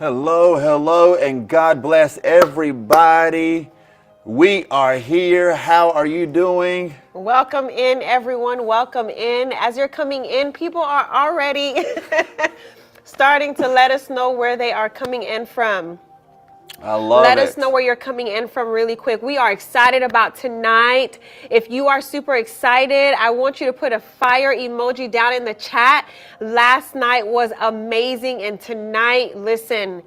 Hello, hello, and God bless everybody. We are here. How are you doing? Welcome in, everyone. Welcome in. As you're coming in, people are already starting to let us know where they are coming in from. I love Let it. us know where you're coming in from really quick. We are excited about tonight. If you are super excited, I want you to put a fire emoji down in the chat. Last night was amazing, and tonight, listen,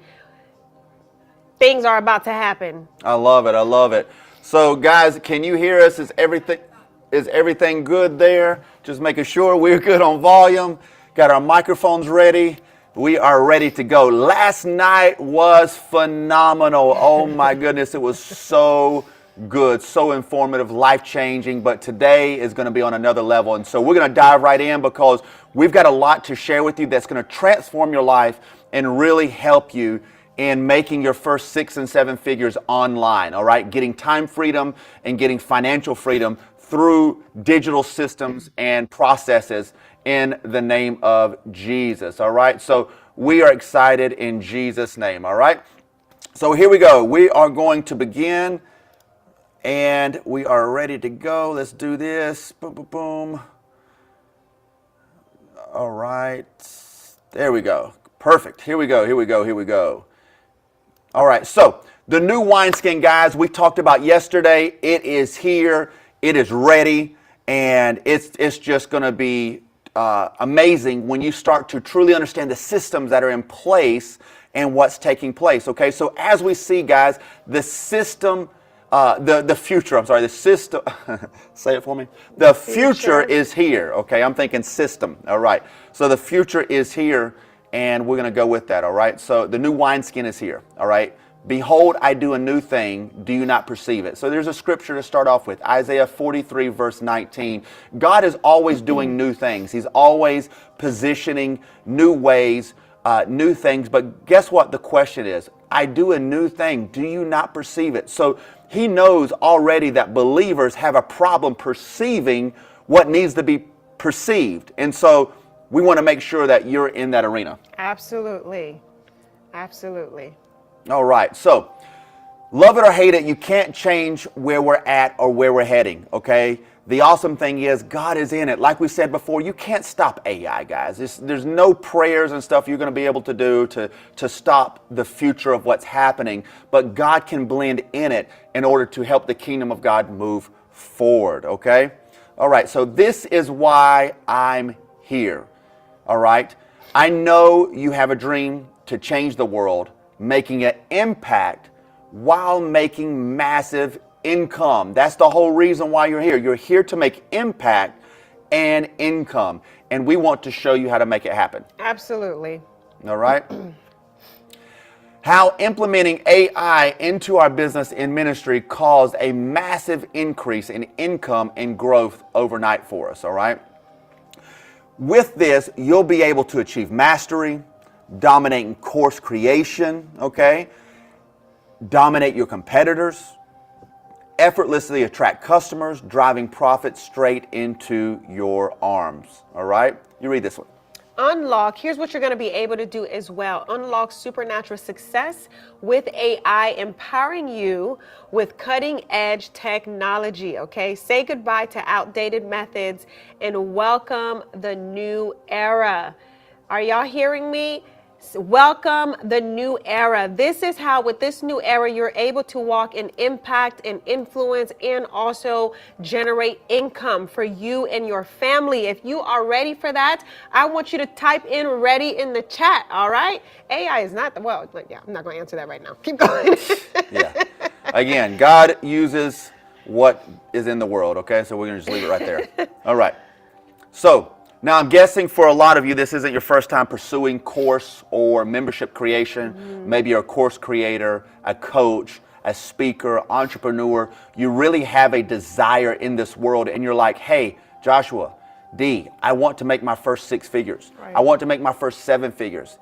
things are about to happen. I love it. I love it. So, guys, can you hear us? Is everything good there? Just making sure we're good on volume. Got our microphones ready. We are ready to go. Last night was phenomenal. Oh my goodness, it was so good, so informative, life-changing, but today is going to be on another level. And so we're going to dive right in because we've got a lot to share with you that's going to transform your life and really help you in making your first 6 and 7 figures online, all right? Getting time freedom and getting financial freedom through digital systems and processes in the name of Jesus, all right? So we are excited in Jesus' name, all right? So here we go. We are going to begin, and we are ready to go. Let's do this. Boom, boom, boom. All right. There we go. Perfect. Here we go, here we go, here we go. All right, so the new wineskin, guys, we talked about yesterday. It is here. It is ready, and it's just going to be amazing when you start to truly understand the systems that are in place and what's taking place. Okay, so as we see, guys, the system, the future. I'm sorry, the system. Say it for me. The future is here. Okay, I'm thinking system. All right, so the future is here. And we're going to go with that, all right? So the new wineskin is here, all right? Behold, I do a new thing. Do you not perceive it? So there's a scripture to start off with, Isaiah 43, verse 19. God is always doing new things. He's always positioning new ways, new things. But guess what the question is? I do a new thing. Do you not perceive it? So he knows already that believers have a problem perceiving what needs to be perceived. And so we want to make sure that you're in that arena. Absolutely. Absolutely. All right. So, love it or hate it, you can't change where we're at or where we're heading, okay? The awesome thing is God is in it. Like we said before, you can't stop AI, guys. There's no prayers and stuff you're going to be able to do to stop the future of what's happening, but God can blend in it in order to help the kingdom of God move forward, okay? All right. So, this is why I'm here. All right. I know you have a dream to change the world, making an impact while making massive income. That's the whole reason why you're here. You're here to make impact and income. And we want to show you how to make it happen. Absolutely. All right. How implementing AI into our business and ministry caused a massive increase in income and growth overnight for us, all right? With this, you'll be able to achieve mastery, dominating course creation, okay? Dominate your competitors, effortlessly attract customers, driving profits straight into your arms, all right? You read this one. Unlock, here's what you're going to be able to do as well. Unlock supernatural success with AI, empowering you with cutting edge technology, okay? Say goodbye to outdated methods and welcome the new era. Are y'all hearing me? Welcome the new era. This is how, with this new era, you're able to walk in impact and influence and also generate income for you and your family. If you are ready for that, I want you to type in ready in the chat, all right? AI is not, well, yeah, I'm not going to answer that right now. Keep going. Yeah. Again, God uses what is in the world, okay? So we're going to just leave it right there. All right. So, now, I'm guessing for a lot of you, this isn't your first time pursuing course or membership creation. Maybe you're a course creator, a coach, a speaker, entrepreneur. You really have a desire in this world, and you're like, hey, Joshua, D, I want to make my first 6 figures. Right. I want to make my first 7 figures.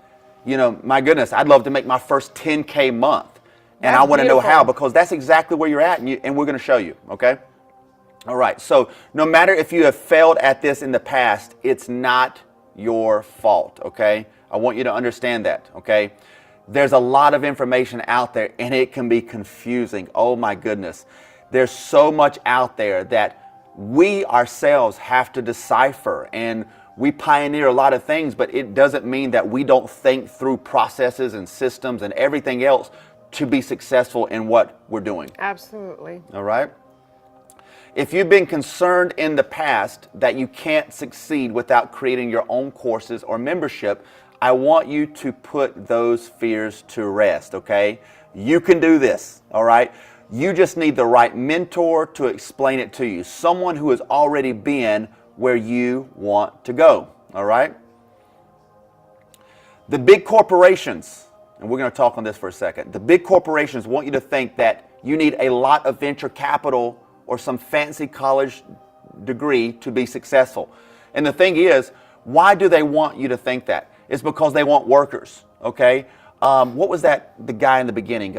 You know, my goodness, I'd love to make my first 10K month. And I want to know how, because that's exactly where you're at, and we're going to show you, okay? All right, so no matter if you have failed at this in the past, it's not your fault, okay? I want you to understand that, okay? There's a lot of information out there, and it can be confusing. Oh my goodness. There's so much out there that we ourselves have to decipher, and we pioneer a lot of things, but it doesn't mean that we don't think through processes and systems and everything else to be successful in what we're doing. Absolutely. All right? If you've been concerned in the past that you can't succeed without creating your own courses or membership, I want you to put those fears to rest, okay? You can do this, all right? You just need the right mentor to explain it to you, someone who has already been where you want to go, all right? The big corporations, and we're going to talk on this for a second, the big corporations want you to think that you need a lot of venture capital or some fancy college degree to be successful. And the thing is, why do they want you to think that? It's because they want workers, okay? What was that, the guy in the beginning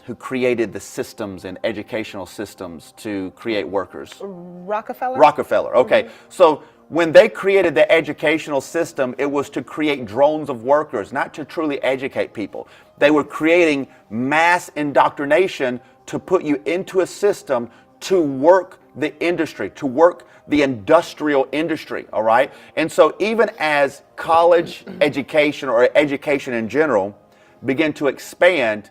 who created the systems and educational systems to create workers? Rockefeller? Rockefeller, okay. Mm-hmm. So when they created the educational system, it was to create drones of workers, not to truly educate people. They were creating mass indoctrination to put you into a system to work the industry, to work the industrial industry, all right? And so even as college education or education in general began to expand,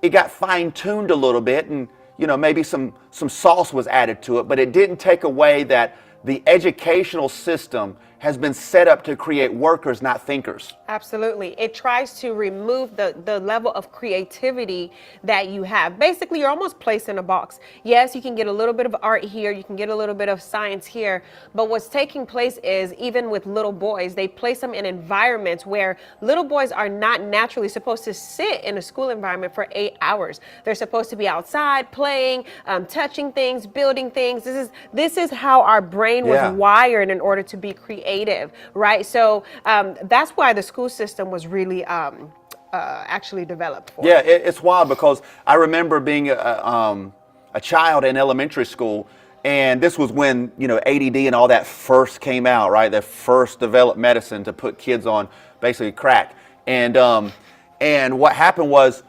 it got fine-tuned a little bit, and you know, maybe some sauce was added to it, but it didn't take away that the educational system has been set up to create workers, not thinkers. Absolutely. It tries to remove the level of creativity that you have. Basically, you're almost placed in a box. Yes, you can get a little bit of art here, you can get a little bit of science here, but what's taking place is, even with little boys, they place them in environments where little boys are not naturally supposed to sit in a school environment for 8 hours. They're supposed to be outside playing, touching things, building things. This is how our brain was wired in order to be creative, right? So that's why the school system was really actually developed for. Yeah, it's wild, because I remember being a child in elementary school, and this was when, you know, ADD and all that first came out, right? They first developed medicine to put kids on basically crack. And what happened was,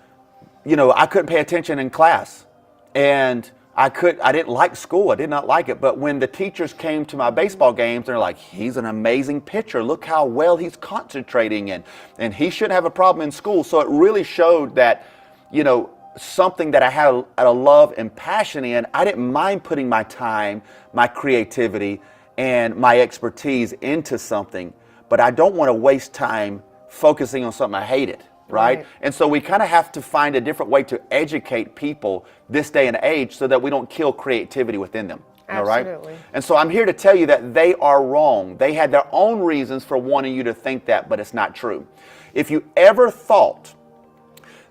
you know, I couldn't pay attention in class, and I didn't like school. I did not like it. But when the teachers came to my baseball games, they're like, he's an amazing pitcher. Look how well he's concentrating, and he shouldn't have a problem in school. So it really showed that, you know, something that I had a love and passion in, I didn't mind putting my time, my creativity, and my expertise into something. But I don't want to waste time focusing on something I hated. Right? And so we kind of have to find a different way to educate people this day and age so that we don't kill creativity within them. Absolutely. All right? And so I'm here to tell you that they are wrong. They had their own reasons for wanting you to think that, but it's not true. If you ever thought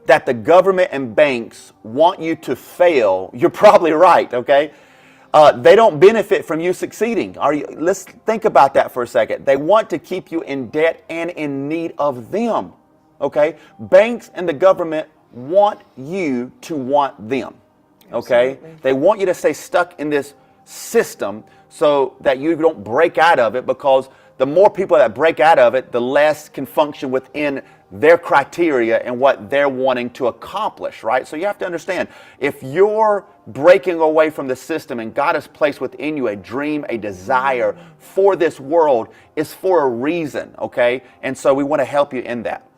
that the government and banks want you to fail, you're probably right, okay? They don't benefit from you succeeding. Let's think about that for a second. They want to keep you in debt and in need of them, okay? Banks and the government want you to want them, okay? Absolutely. They want you to stay stuck in this system so that you don't break out of it, because the more people that break out of it, the less can function within their criteria and what they're wanting to accomplish, right? So you have to understand, if you're breaking away from the system and God has placed within you a dream, a desire for this world, is for a reason, okay? And so we want to help you in that.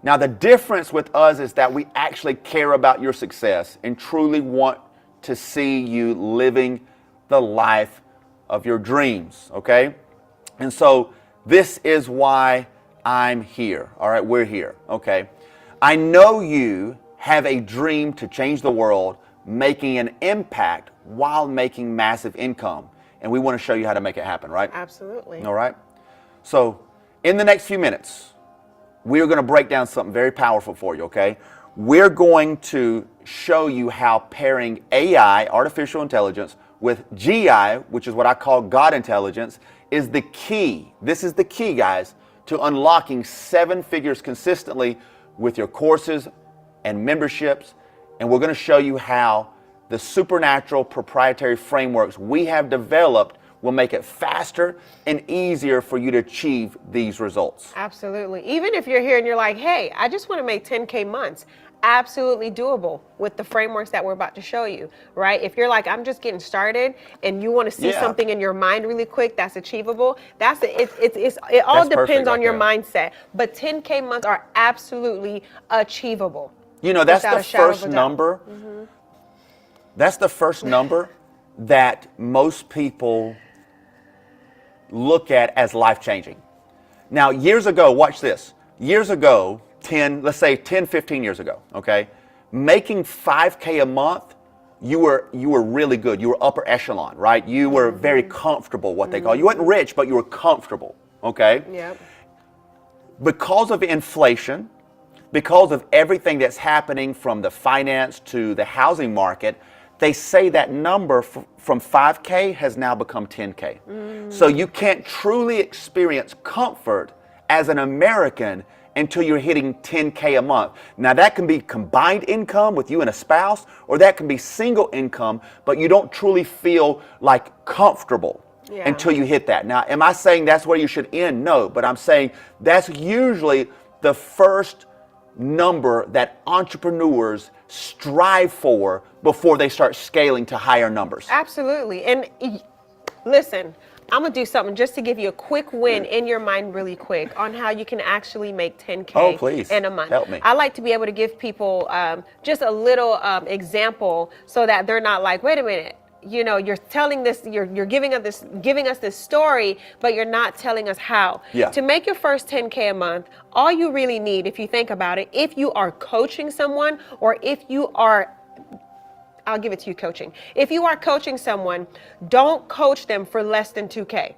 Now, the difference with us is that we actually care about your success and truly want to see you living the life of your dreams, okay? And so this is why I'm here. All right, we're here, okay? I know you have a dream to change the world, making an impact while making massive income. And we want to show you how to make it happen, right? Absolutely. All right? So in the next few minutes, we're going to break down something very powerful for you, okay? We're going to show you how pairing AI, artificial intelligence, with GI, which is what I call God intelligence, is the key. This is the key, guys, to unlocking 7 figures consistently with your courses and memberships. And we're going to show you how the supernatural proprietary frameworks we have developed will make it faster and easier for you to achieve these results. Absolutely. Even if you're here and you're like, hey, I just want to make 10K months. Absolutely doable with the frameworks that we're about to show you, right? If you're like, I'm just getting started and you want to see something in your mind really quick that's achievable, it all depends on your mindset. But 10K months are absolutely achievable. You know, that's the first number. Mm-hmm. That's the first number that most people look at as life-changing. Now, years ago, watch this. Years ago, 15 years ago, okay? Making 5K a month, you were really good. You were upper echelon, right? You were very comfortable, what they call. You weren't rich, but you were comfortable, okay? Yep. Because of inflation, because of everything that's happening from the finance to the housing market, they say that number from 5K has now become 10K. So you can't truly experience comfort as an American until you're hitting 10K a month. Now that can be combined income with you and a spouse, or that can be single income, but you don't truly feel like comfortable until you hit that. Now, am I saying that's where you should end? No, but I'm saying that's usually the first number that entrepreneurs strive for before they start scaling to higher numbers. Absolutely. And listen, I'm going to do something just to give you a quick win in your mind really quick on how you can actually make 10K in a month. Help me. I like to be able to give people just a little example so that they're not like, wait a minute, you know, you're telling this, you're giving us this story, but you're not telling us how. To make your first 10K a month, all you really need, if you think about it, if you are coaching someone, or if you are, I'll give it to you, coaching. If you are coaching someone, don't coach them for less than 2K.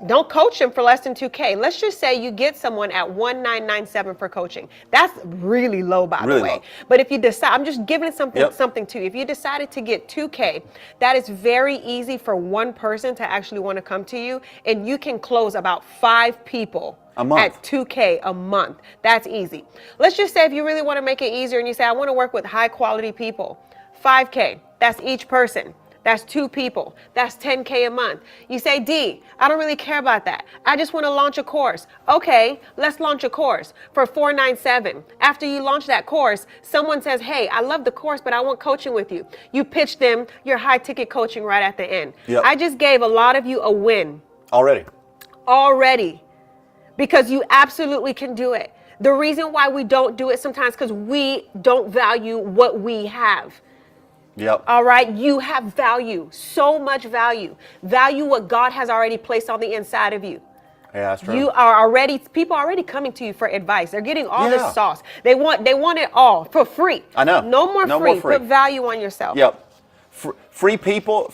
Don't coach them for less than 2K. Let's just say you get someone at 1997 for coaching. That's really low, by the way. Low. But if you decide, I'm just giving something to you. If you decided to get 2K, that is very easy for one person to actually want to come to you, and you can close about 5 people a month at 2K a month. That's easy. Let's just say if you really want to make it easier and you say, I want to work with high quality people, 5K, that's each person. That's 2 people. That's 10K a month. You say, D, I don't really care about that. I just want to launch a course. Okay, let's launch a course for $497. After you launch that course, someone says, hey, I love the course, but I want coaching with you. You pitch them your high ticket coaching right at the end. I just gave a lot of you a win. Already. Because you absolutely can do it. The reason why we don't do it sometimes because we don't value what we have. All right. You have value, so much value. Value what God has already placed on the inside of you. Yeah, that's true. People are already coming to you for advice. They're getting all this sauce. They want it all for free. I know. No more free. Put value on yourself. Free people,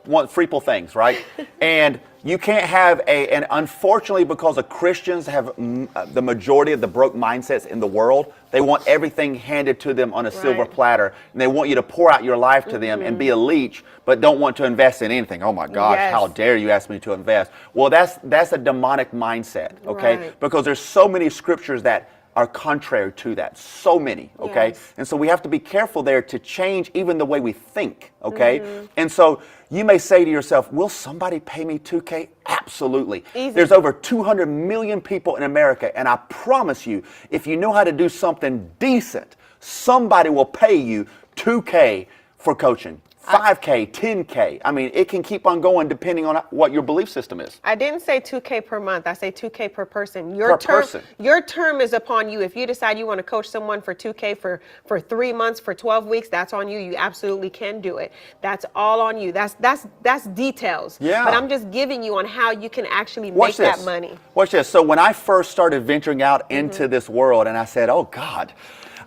want free people things, right? And you can't have and unfortunately, because the Christians have the majority of the broke mindsets in the world, they want everything handed to them on a silver platter, and they want you to pour out your life to them and be a leech, but don't want to invest in anything. Oh my gosh, how dare you ask me to invest? Well, that's a demonic mindset, okay? Because there's so many scriptures that are contrary to that. So many, okay? Yes. And so we have to be careful there to change even the way we think, okay? And so you may say to yourself, will somebody pay me $2K? Absolutely. Easy. There's over 200 million people in America, and I promise you, if you know how to do something decent, somebody will pay you $2K for coaching. 5K, 10K. I mean, it can keep on going depending on what your belief system is. I didn't say 2K per month. I say 2K per person. Per person. Your term is upon you. If you decide you want to coach someone for 2K for 3 months, for 12 weeks, that's on you. You absolutely can do it. That's all on you. That's details. Yeah. But I'm just giving you on how you can actually make that money. Watch this. So when I first started venturing out into this world, and I said, oh God,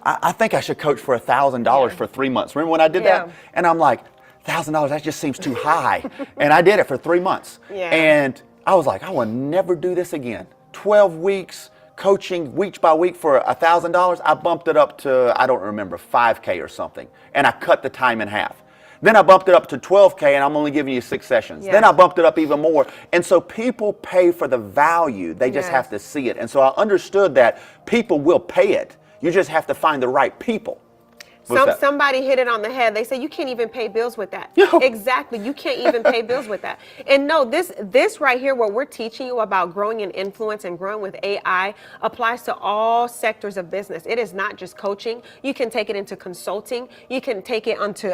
I think I should coach for $1,000 for 3 months. Remember when I did that? And I'm like, $1,000, that just seems too high. And I did it for 3 months. And I was like, I will never do this again. 12 weeks coaching week by week for $1,000. I bumped it up to, I don't remember, 5K or something. And I cut the time in half. Then I bumped it up to 12K, and I'm only giving you 6 sessions. Then I bumped it up even more. And so people pay for the value. They just have to see it. And so I understood that people will pay it. You just have to find the right people. Somebody hit it on the head. They say you can't even pay bills with that. Exactly. You can't even pay bills with that. And no, this right here, what we're teaching you about growing in influence and growing with AI applies to all sectors of business. It is not just coaching. You can take it into consulting. You can take it onto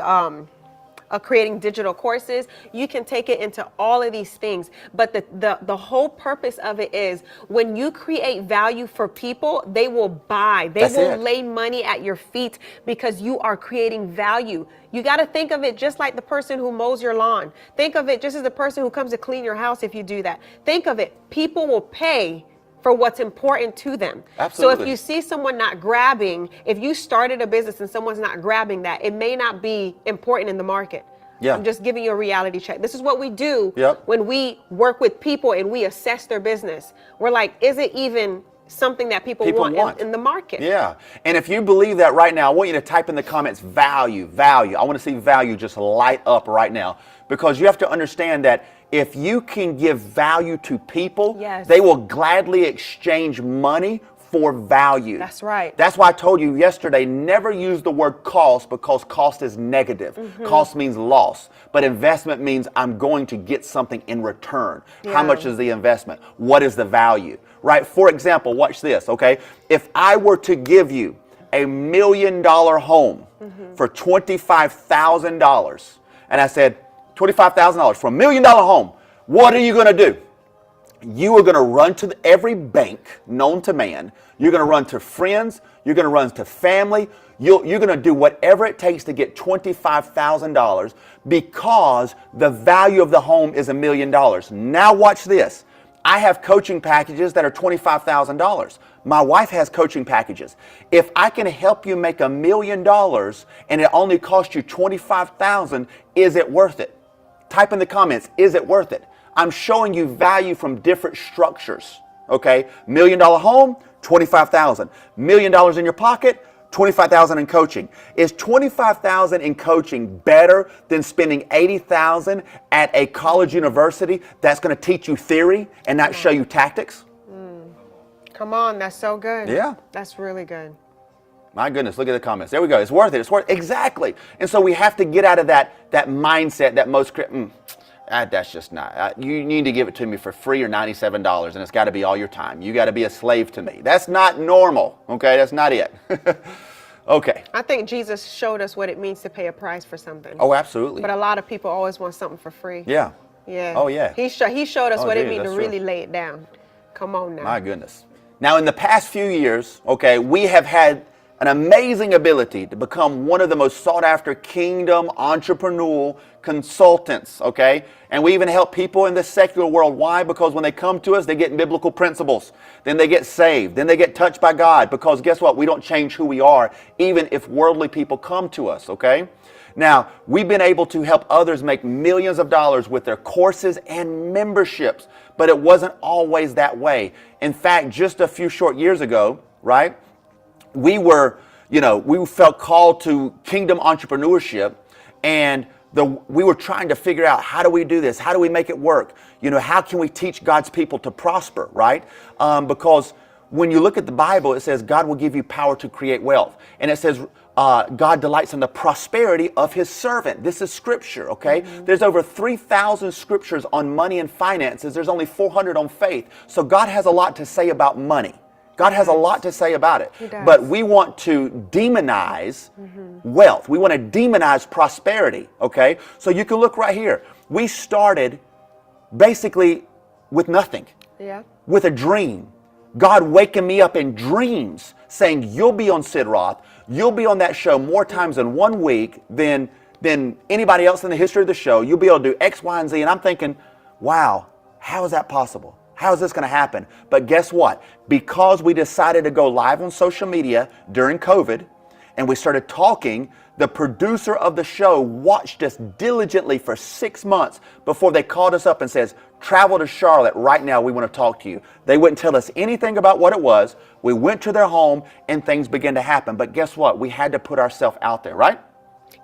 creating digital courses. You can take it into all of these things. But the whole purpose of it is when you create value for people, they will buy. They will lay money at your feet because you are creating value. You got to think of it just like the person who mows your lawn. Think of it just as the person who comes to clean your house if you do that. Think of it. People will pay for what's important to them. Absolutely. So if you see someone not grabbing, if you started a business and someone's not grabbing that, it may not be important in the market. I'm just giving you a reality check. This is what we do when we work with people and we assess their business. We're like, is it even something that people want in the market? Yeah. And if you believe that right now, I want you to type in the comments, value, value. I want to see value just light up right now, because you have to understand that if you can give value to people, they will gladly exchange money for value. That's right. That's why I told you yesterday, never use the word cost, because cost is negative. Cost means loss. But investment means I'm going to get something in return. How much is the investment? What is the value? Right? For example, watch this, okay? If I were to give you $1 million home for $25,000, and I said, $25,000 for $1 million home, what are you going to do? You are going to run to every bank known to man. You're going to run to friends. You're going to run to family. You're going to do whatever it takes to get $25,000 because the value of the home is $1 million. Now watch this. I have coaching packages that are $25,000. My wife has coaching packages. If I can help you make $1 million and it only costs you $25,000, is it worth it? Type in the comments, is it worth it? I'm showing you value from different structures, okay? $1 million home, $25,000. $1 million in your pocket, $25,000 in coaching. Is $25,000 in coaching better than spending $80,000 at a college university that's going to teach you theory and not show you tactics? Come on, that's so good. Yeah. That's really good. My goodness, look at the comments. There we go. It's worth it. It's worth it. Exactly. And so we have to get out of that mindset that most that's just not. You need to give it to me for free or $97, and it's got to be all your time. You got to be a slave to me. That's not normal. Okay, that's not it. Okay. I think Jesus showed us what it means to pay a price for something. Oh, absolutely. But a lot of people always want something for free. Yeah. Yeah. Oh, yeah. He showed us what it means to really lay it down. Come on now. My goodness. Now, in the past few years, okay, we have had an amazing ability to become one of the most sought after kingdom entrepreneurial consultants, okay? And we even help people in the secular world. Why? Because when they come to us, they get biblical principles. Then they get saved. Then they get touched by God. Because guess what? We don't change who we are, even if worldly people come to us, okay? Now, we've been able to help others make millions of dollars with their courses and memberships, but it wasn't always that way. In fact, just a few short years ago, right, we felt called to kingdom entrepreneurship, and we were trying to figure out, how do we do this? How do we make it work? How can we teach God's people to prosper, right? Because when you look at the Bible, it says God will give you power to create wealth. And it says God delights in the prosperity of his servant. This is scripture, okay? There's over 3,000 scriptures on money and finances. There's only 400 on faith. So God has a lot to say about money. God has a lot to say about it. But we want to demonize wealth. We want to demonize prosperity, okay? So you can look right here. We started basically with nothing, with a dream. God waking me up in dreams saying, you'll be on Sid Roth, you'll be on that show more times in 1 week than anybody else in the history of the show. You'll be able to do X, Y, and Z. And I'm thinking, wow, how is that possible? How is this going to happen? But guess what? Because we decided to go live on social media during COVID, and we started talking, the producer of the show watched us diligently for 6 months before they called us up and says, travel to Charlotte right now, we want to talk to you. They wouldn't tell us anything about what it was. We went to their home and things began to happen. But guess what? We had to put ourselves out there, right?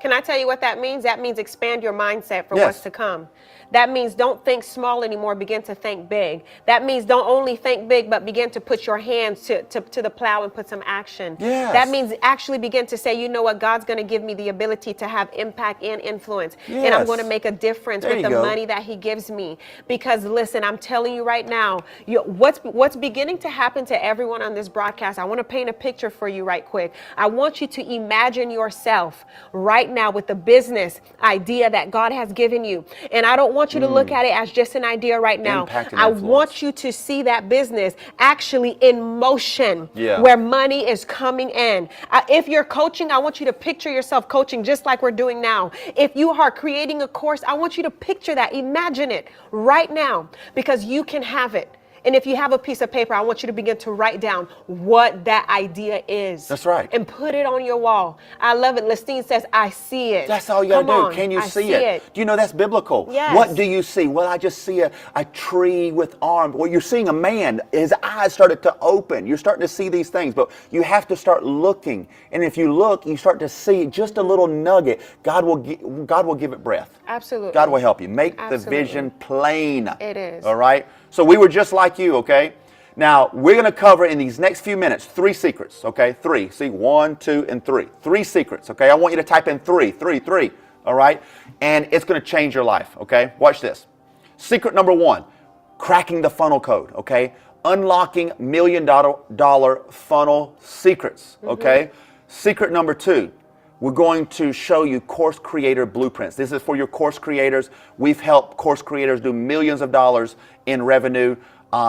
Can I tell you what that means? That means expand your mindset for what's to come. That means don't think small anymore, begin to think big. That means don't only think big, but begin to put your hands to the plow and put some action. That means actually begin to say, you know what, God's going to give me the ability to have impact and influence. And I'm going to make a difference with the money that he gives me. Because listen, I'm telling you right now, what's beginning to happen to everyone on this broadcast, I want to paint a picture for you right quick. I want you to imagine yourself right now with the business idea that God has given you. And I don't want you to look at it as just an idea right now. I want you to see that business actually in motion, where money is coming in. If you're coaching, I want you to picture yourself coaching just like we're doing now. If you are creating a course, I want you to picture that. Imagine it right now, because you can have it. And if you have a piece of paper, I want you to begin to write down what that idea is. That's right. And put it on your wall. I love it. Lestine says, I see it. That's all you gotta do. Can you see it? Do you know that's biblical? Yes. What do you see? Well, I just see a tree with arms. Well, you're seeing a man. His eyes started to open. You're starting to see these things, but you have to start looking. And if you look, you start to see just a little nugget. God will give it breath. Absolutely. God will help you. Make the vision plain. It is. All right? So we were just like you, okay? Now, we're going to cover in these next few minutes 3 secrets, okay? 3. See, 1, 2, and 3. 3 secrets, okay? I want you to type in 3, all right? And it's going to change your life, okay? Watch this. Secret number 1, cracking the funnel code, okay? Unlocking $1 million funnel secrets, okay? Secret number 2, we're going to show you course creator blueprints. This is for your course creators. We've helped course creators do millions of dollars in revenue.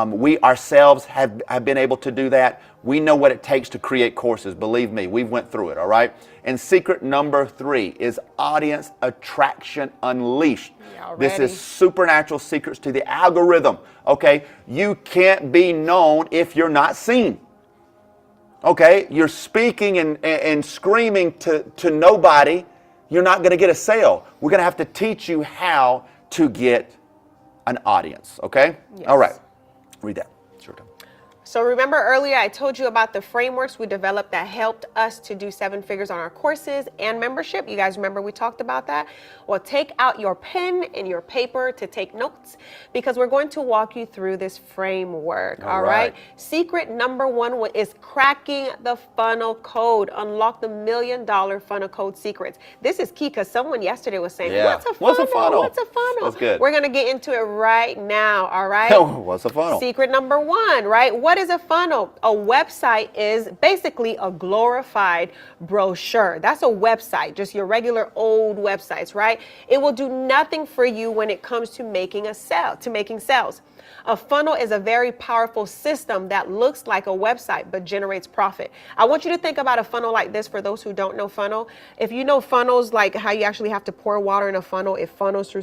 We ourselves have been able to do that. We know what it takes to create courses. Believe me, we've went through it, all right? And secret number 3 is audience attraction unleashed. This is supernatural secrets to the algorithm, okay? You can't be known if you're not seen. Okay, you're speaking and screaming to nobody, you're not going to get a sale. We're going to have to teach you how to get an audience, okay? All right, read that. Sure. So remember earlier I told you about the frameworks we developed that helped us to do 7 figures on our courses and membership. You guys remember we talked about that? Well, take out your pen and your paper to take notes, because we're going to walk you through this framework, all right? Secret number 1 is cracking the funnel code. Unlock the $1 million funnel code secrets. This is key, because someone yesterday was saying, what's a funnel? What's a funnel? What's a funnel? That's good. We're going to get into it right now, all right? What's a funnel? Secret number 1, right? What is a funnel? A website is basically a glorified brochure. That's a website, just your regular old websites, right? It will do nothing for you when it comes to making sales. A funnel is a very powerful system that looks like a website but generates profit. I want you to think about a funnel like this for those who don't know funnel. If you know funnels, like how you actually have to pour water in a funnel, it funnels through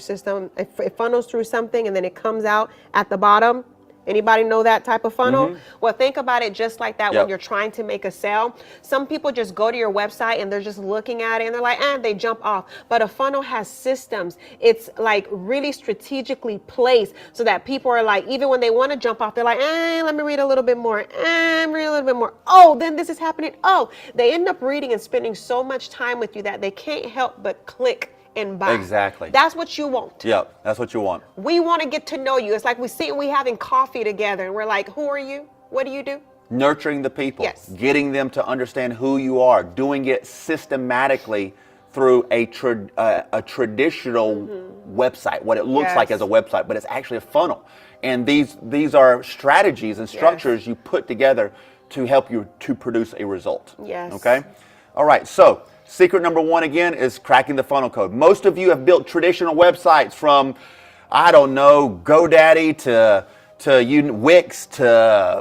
something and then it comes out at the bottom. Anybody know that type of funnel? Well, think about it just like that. Yep. When you're trying to make a sale. Some people just go to your website and they're just looking at it and they're like, they jump off. But a funnel has systems. It's like really strategically placed so that people are like, even when they want to jump off, they're like, let me read a little bit more. Read a little bit more. Oh, then this is happening. Oh, they end up reading and spending so much time with you that they can't help but click and buy. Exactly. That's what you want. Yep, that's what you want. We want to get to know you. It's like we having coffee together and we're like, who are you? What do you do? Nurturing the people, Yes. getting them to understand who you are, doing it systematically through a traditional website, what it looks Yes. like as a website, but it's actually a funnel. And these are strategies and structures you put together to help you to produce a result. Yes. Okay? All right, so secret number one again is cracking the funnel code. Most of you have built traditional websites from, I don't know, GoDaddy to Wix to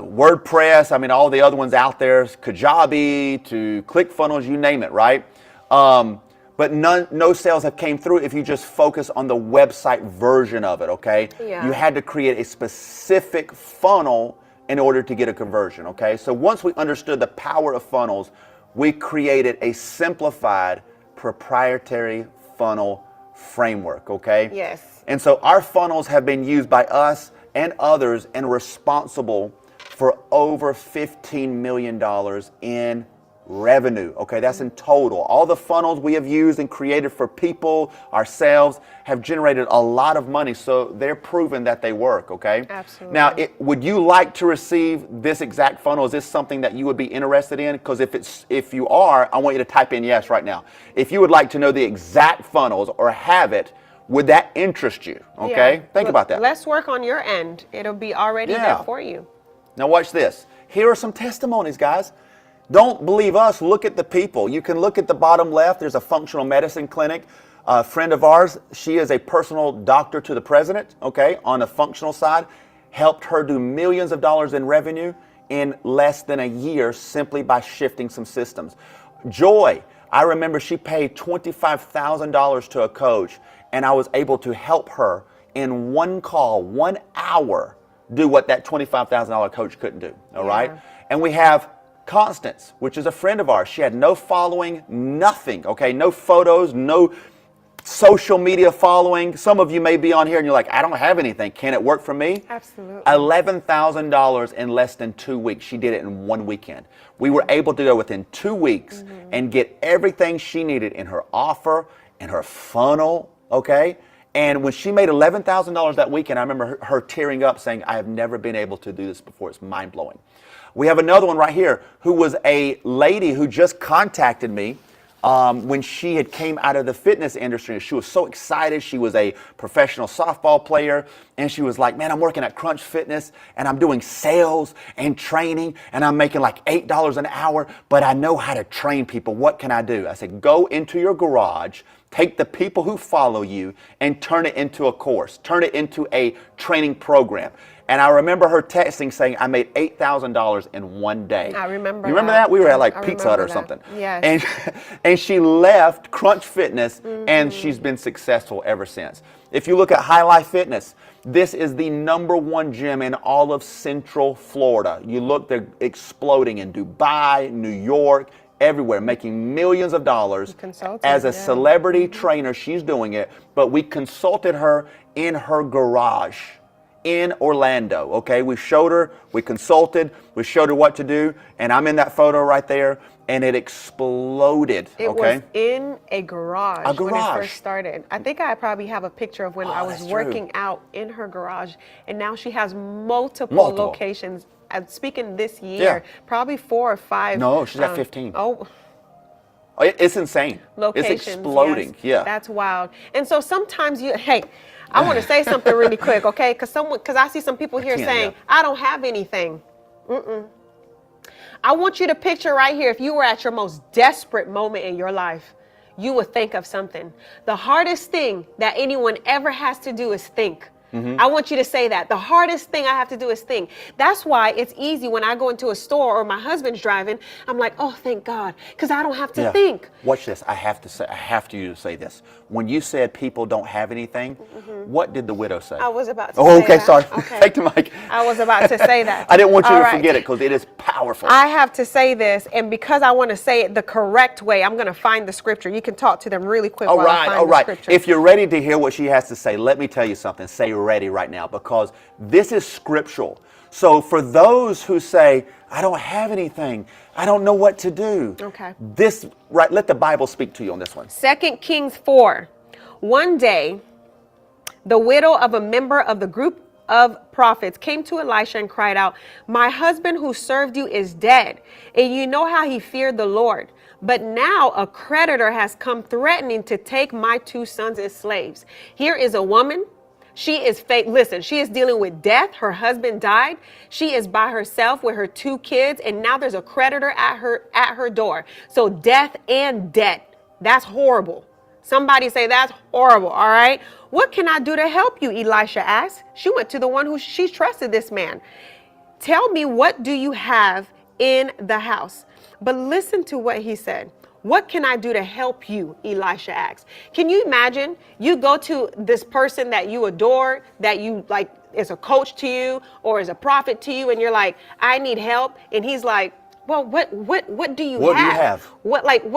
WordPress. I mean, all the other ones out there, Kajabi to ClickFunnels, you name it, right? But no sales have came through if you just focus on the website version of it, okay? Yeah. You had to create a specific funnel in order to get a conversion, okay? So once we understood the power of funnels, we created a simplified proprietary funnel framework, okay? Yes. And so our funnels have been used by us and others and responsible for over $15 million in revenue, okay? That's in total. All the funnels we have used and created for people, ourselves, have generated a lot of money, so they're proven that they work, okay? Absolutely. Now, would you like to receive this exact funnel? Is this something that you would be interested in? Because if you are, I want you to type in yes right now. If you would like to know the exact funnels or have it, would that interest you, okay? Yeah. Think about that. Let's work on your end. It'll be already there for you. Now watch this. Here are some testimonies, guys. Don't believe us, look at the people. You can look at the bottom left. There's a functional medicine clinic. A friend of ours, she is a personal doctor to the president, okay, on the functional side. Helped her do millions of dollars in revenue in less than a year simply by shifting some systems. Joy, I remember she paid $25,000 to a coach, and I was able to help her in one call, 1 hour, do what that $25,000 coach couldn't do, all right? And we have Constance, which is a friend of ours. She had no following, nothing, okay? No photos, no social media following. Some of you may be on here and you're like, I don't have anything. Can it work for me? Absolutely. $11,000 in less than 2 weeks. She did it in one weekend. We were able to go within 2 weeks and get everything she needed in her offer, in her funnel, okay? And when she made $11,000 that weekend, I remember her tearing up saying, I have never been able to do this before. It's mind-blowing. We have another one right here who was a lady who just contacted me when she had came out of the fitness industry. She was so excited. She was a professional softball player, and she was like, man, I'm working at Crunch Fitness, and I'm doing sales and training, and I'm making like $8 an hour, but I know how to train people. What can I do? I said, go into your garage, take the people who follow you, and turn it into a course. Turn it into a training program. And I remember her texting saying, I made $8,000 in one day. I remember You remember that? We were at like I Pizza Hut or remember something. that. Yes. And she left Crunch Fitness, and she's been successful ever since. If you look at High Life Fitness, this is the #1 gym in all of Central Florida. You look, they're exploding in Dubai, New York, everywhere, making millions of dollars. As a celebrity trainer, she's doing it, but we consulted her in her garage in Orlando, okay? We showed her, we consulted, we showed her what to do, and I'm in that photo right there, and it exploded, It okay? was in a garage, when it first started. I think I probably have a picture of when I was working out in her garage, and now she has multiple locations. Speaking this year, probably 4 or 5. No, she's at 15. Oh, it's insane. locations. It's exploding, yes. That's wild. And so sometimes I want to say something really quick, okay? Because I see some people here saying, I don't have anything. I want you to picture right here, if you were at your most desperate moment in your life, you would think of something. The hardest thing that anyone ever has to do is think. I want you to say that. The hardest thing I have to do is think. That's why it's easy when I go into a store or my husband's driving, I'm like, oh, thank God, because I don't have to think. Watch this. I have to you to say this. When you said people don't have anything, what did the widow say? I was about to Oh, say okay, that. sorry. Okay. Take the mic. I was about to say that. I didn't want you All to right. forget it because it is powerful. I have to say this, and because I want to say it the correct way, I'm going to find the scripture. You can talk to them really quick while I find the scripture. If you're ready to hear what she has to say, let me tell you something. Say ready right now, because this is scriptural. So for those who say, I don't have anything, I don't know what to do. Okay. Let the Bible speak to you on this one. 2 Kings 4. One day, the widow of a member of the group of prophets came to Elisha and cried out, my husband who served you is dead, and you know how he feared the Lord. But now a creditor has come threatening to take my 2 sons as slaves. Here is a woman. She is she is dealing with death. Her husband died. She is by herself with her 2 kids, and now there's a creditor at her door. So death and debt. That's horrible. Somebody say that's horrible, all right? What can I do to help you? Elisha asked. She went to the one who she trusted, this man. Tell me, what do you have in the house? But listen to what he said. What can I do to help you? Elisha asked. Can you imagine? You go to this person that you adore, that you like is a coach to you or is a prophet to you, and you're like, I need help. And he's like, well, what do you have? What do you have?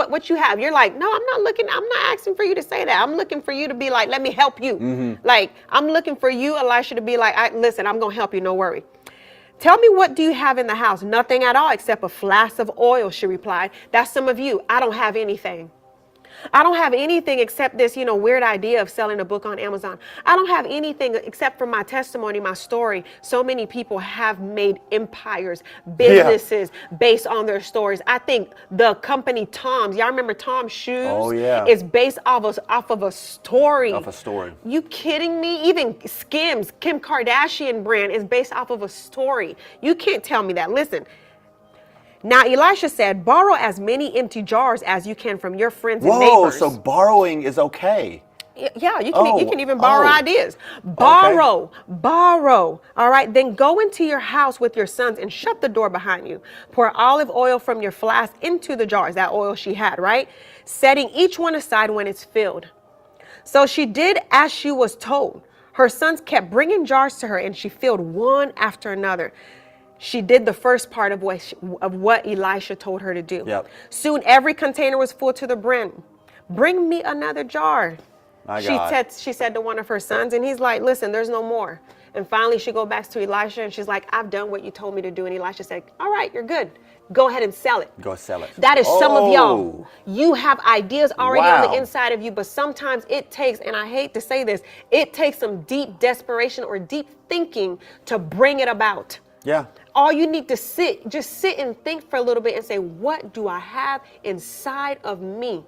What you have? You're like, no, I'm not asking for you to say that. I'm looking for you to be like, let me help you. Like, I'm looking for you, Elisha, to be like, listen, I'm going to help you. No worry. Tell me, what do you have in the house? Nothing at all except a flask of oil, she replied. That's some of you. I don't have anything. I don't have anything except this, weird idea of selling a book on Amazon. I don't have anything except for my testimony, my story. So many people have made empires, businesses based on their stories. I think the company Tom's, y'all remember Tom's Shoes? Oh, yeah. Is based off of a story. Off a story. You kidding me? Even Skims, Kim Kardashian brand, is based off of a story. You can't tell me that. Listen. Now, Elisha said, borrow as many empty jars as you can from your friends and neighbors. So borrowing is okay. Yeah, you can even borrow ideas. Borrow. All right, then go into your house with your sons and shut the door behind you. Pour olive oil from your flask into the jars, that oil she had, right? Setting each one aside when it's filled. So she did as she was told. Her sons kept bringing jars to her, and she filled one after another. She did the first part of what Elisha told her to do. Yep. Soon every container was full to the brim. Bring me another jar. She said to one of her sons, and he's like, listen, there's no more. And finally she goes back to Elisha, and she's like, I've done what you told me to do. And Elisha said, all right, you're good. Go ahead and sell it. Go sell it. That is some of y'all. You have ideas already on the inside of you, but sometimes it takes, and I hate to say this, it takes some deep desperation or deep thinking to bring it about. Yeah. All you need to just sit and think for a little bit and say, what do I have inside of me?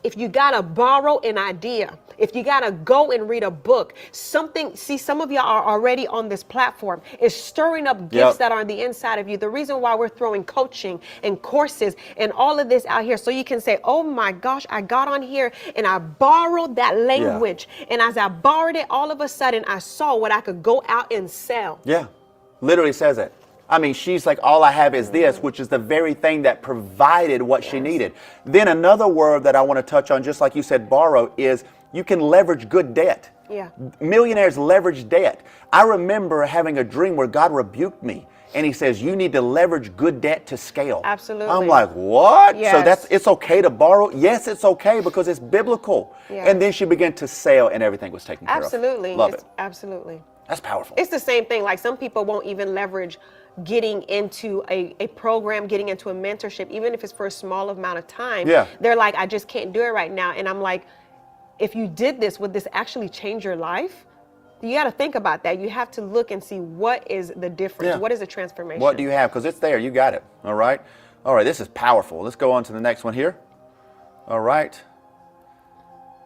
If you got to borrow an idea, if you got to go and read a book, some of y'all are already on this platform. It's stirring up gifts that are on the inside of you. The reason why we're throwing coaching and courses and all of this out here, so you can say, oh my gosh, I got on here and I borrowed that language. And as I borrowed it, all of a sudden I saw what I could go out and sell. Yeah. Literally says it. I mean, she's like, all I have is this, which is the very thing that provided what she needed. Then another word that I want to touch on, just like you said, borrow, is you can leverage good debt. Yeah. Millionaires leverage debt. I remember having a dream where God rebuked me, and he says, you need to leverage good debt to scale. Absolutely. I'm like, what? Yes. So it's okay to borrow? Yes, it's okay because it's biblical. Yeah. And then she began to sell, and everything was taken care of. Absolutely. Love it. Absolutely. That's powerful. It's the same thing. Like, some people won't even leverage getting into a program, getting into a mentorship, even if it's for a small amount of time. Yeah. They're like, I just can't do it right now. And I'm like, if you did this, would this actually change your life? You got to think about that. You have to look and see what is the difference. Yeah. What is the transformation? What do you have? Because it's there. You got it. All right. All right. This is powerful. Let's go on to the next one here. All right.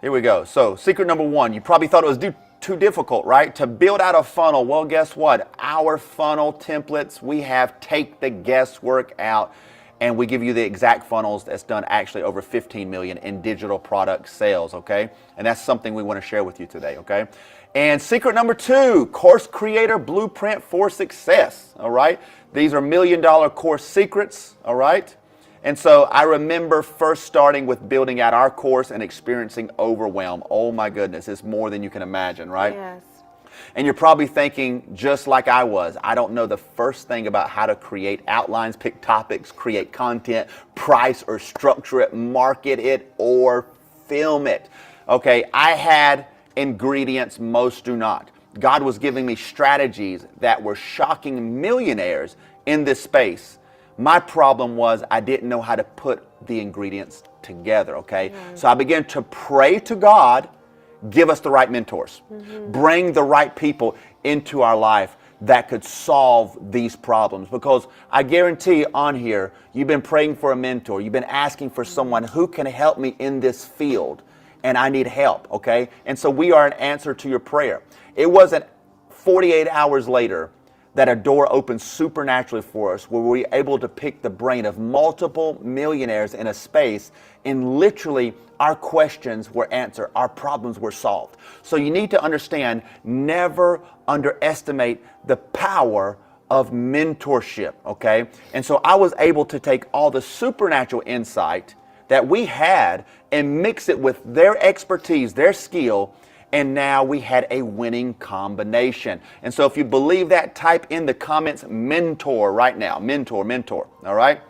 Here we go. So secret number 1, you probably thought it was too difficult, right? To build out a funnel. Well, guess what? Our funnel templates, we have take the guesswork out, and we give you the exact funnels that's done actually over 15 million in digital product sales, okay? And that's something we want to share with you today, okay? And secret number 2, course creator blueprint for success. All right. These are $1 million course secrets. All right. And so I remember first starting with building out our course and experiencing overwhelm. Oh my goodness, it's more than you can imagine, right? Yes. And you're probably thinking, just like I was, I don't know the first thing about how to create outlines, pick topics, create content, price or structure it, market it, or film it. Okay, I had ingredients, most do not. God was giving me strategies that were shocking millionaires in this space. My problem was I didn't know how to put the ingredients together, okay? So I began to pray to God, give us the right mentors, bring the right people into our life that could solve these problems. Because I guarantee on here, you've been praying for a mentor, you've been asking for someone who can help me in this field, and I need help, okay? And so we are an answer to your prayer. It wasn't 48 hours later that a door opened supernaturally for us, where we were able to pick the brain of multiple millionaires in a space, and literally our questions were answered, our problems were solved. So you need to understand, never underestimate the power of mentorship, okay? And so I was able to take all the supernatural insight that we had and mix it with their expertise, their skill, and now we had a winning combination. And so if you believe that, type in the comments mentor right now. Mentor, mentor. All right?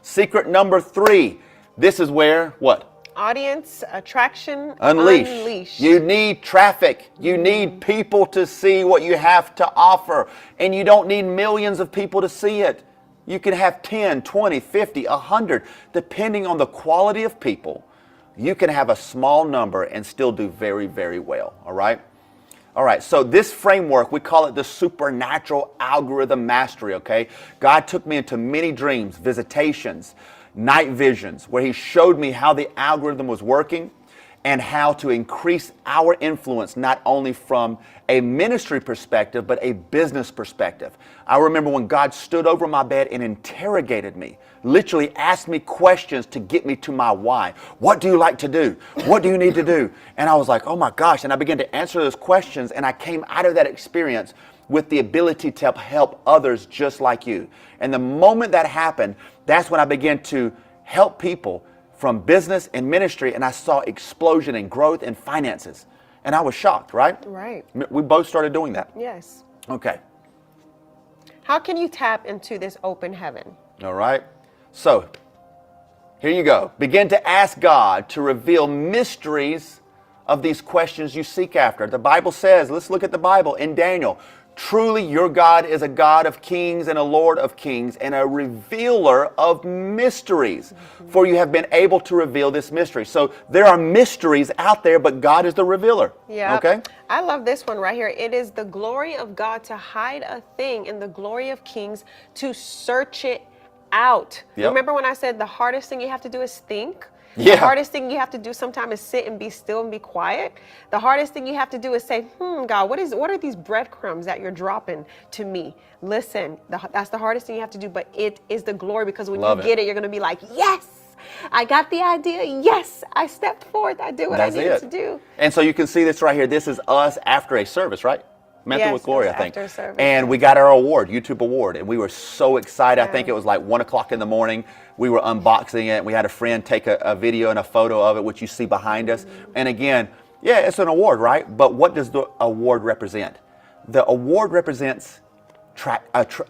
Secret number 3. This is where what? Audience attraction Unleash. You need traffic. You need people to see what you have to offer. And you don't need millions of people to see it. You can have 10, 20, 50, 100, depending on the quality of people. You can have a small number and still do very, very well, all right? All right, so this framework, we call it the supernatural algorithm mastery, okay? God took me into many dreams, visitations, night visions, where he showed me how the algorithm was working and how to increase our influence, not only from a ministry perspective, but a business perspective. I remember when God stood over my bed and interrogated me, literally asked me questions to get me to my why. What do you like to do? What do you need to do? And I was like, oh my gosh. And I began to answer those questions, and I came out of that experience with the ability to help others just like you. And the moment that happened, that's when I began to help people from business and ministry, and I saw explosion in growth and finances. And I was shocked, right? Right. We both started doing that. Yes. Okay. How can you tap into this open heaven? All right. So, here you go. Begin to ask God to reveal mysteries of these questions you seek after. The Bible says, let's look at the Bible in Daniel. Truly, your God is a God of kings and a Lord of kings and a revealer of mysteries. For you have been able to reveal this mystery. So there are mysteries out there, but God is the revealer. Yeah. Okay. I love this one right here. It is the glory of God to hide a thing, and the glory of kings to search it out. Yep. Remember when I said the hardest thing you have to do is think? Yeah. The hardest thing you have to do sometimes is sit and be still and be quiet. The hardest thing you have to do is say, God, what are these breadcrumbs that you're dropping to me? Listen, that's the hardest thing you have to do, but it is the glory, because when you get it, you're going to be like, yes, I got the idea. Yes, I stepped forth. I did what I needed to do. And so you can see this right here. This is us after a service, right? Mentor with Glory, I think. After service, and we got our award, YouTube award, and we were so excited. I think it was like 1 o'clock in the morning. We were unboxing it. We had a friend take a video and a photo of it, which you see behind us. And again, yeah, it's an award, right? But what does the award represent? The award represents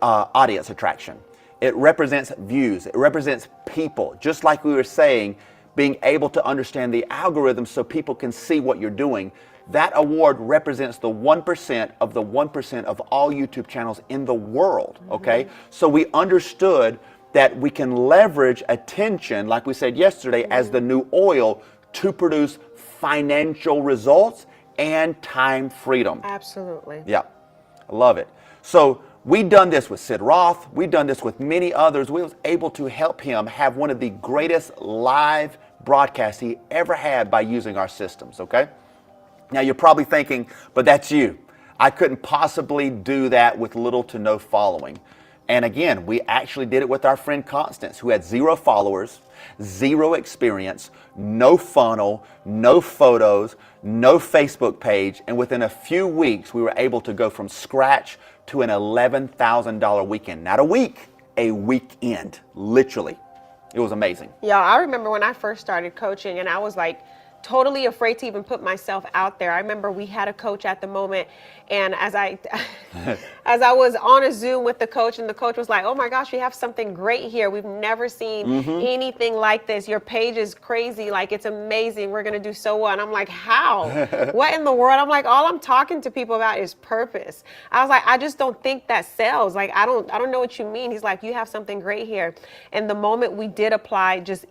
audience attraction. It represents views. It represents people. Just like we were saying, being able to understand the algorithm so people can see what you're doing. That award represents the 1% of the 1% of all YouTube channels in the world, okay? So we understood that we can leverage attention, like we said yesterday, as the new oil to produce financial results and time freedom. Absolutely. Yeah, I love it. So we've done this with Sid Roth. We've done this with many others. We was able to help him have one of the greatest live broadcasts he ever had by using our systems, okay? Now you're probably thinking, but that's you. I couldn't possibly do that with little to no following. And again, we actually did it with our friend Constance, who had 0 followers, 0 experience, no funnel, no photos, no Facebook page. And within a few weeks, we were able to go from scratch to an $11,000 weekend. Not a week, a weekend, literally. It was amazing. Yeah, I remember when I first started coaching and I was like totally afraid to even put myself out there. I remember we had a coach at the moment, and as I was on a Zoom with the coach, and the coach was like, "Oh my gosh, we have something great here. We've never seen anything like this. Your page is crazy. Like, it's amazing. We're going to do so well." And I'm like, "How? What in the world?" I'm like, "All I'm talking to people about is purpose." I was like, "I just don't think that sells. Like, I don't know what you mean." He's like, "You have something great here." And the moment we did apply, just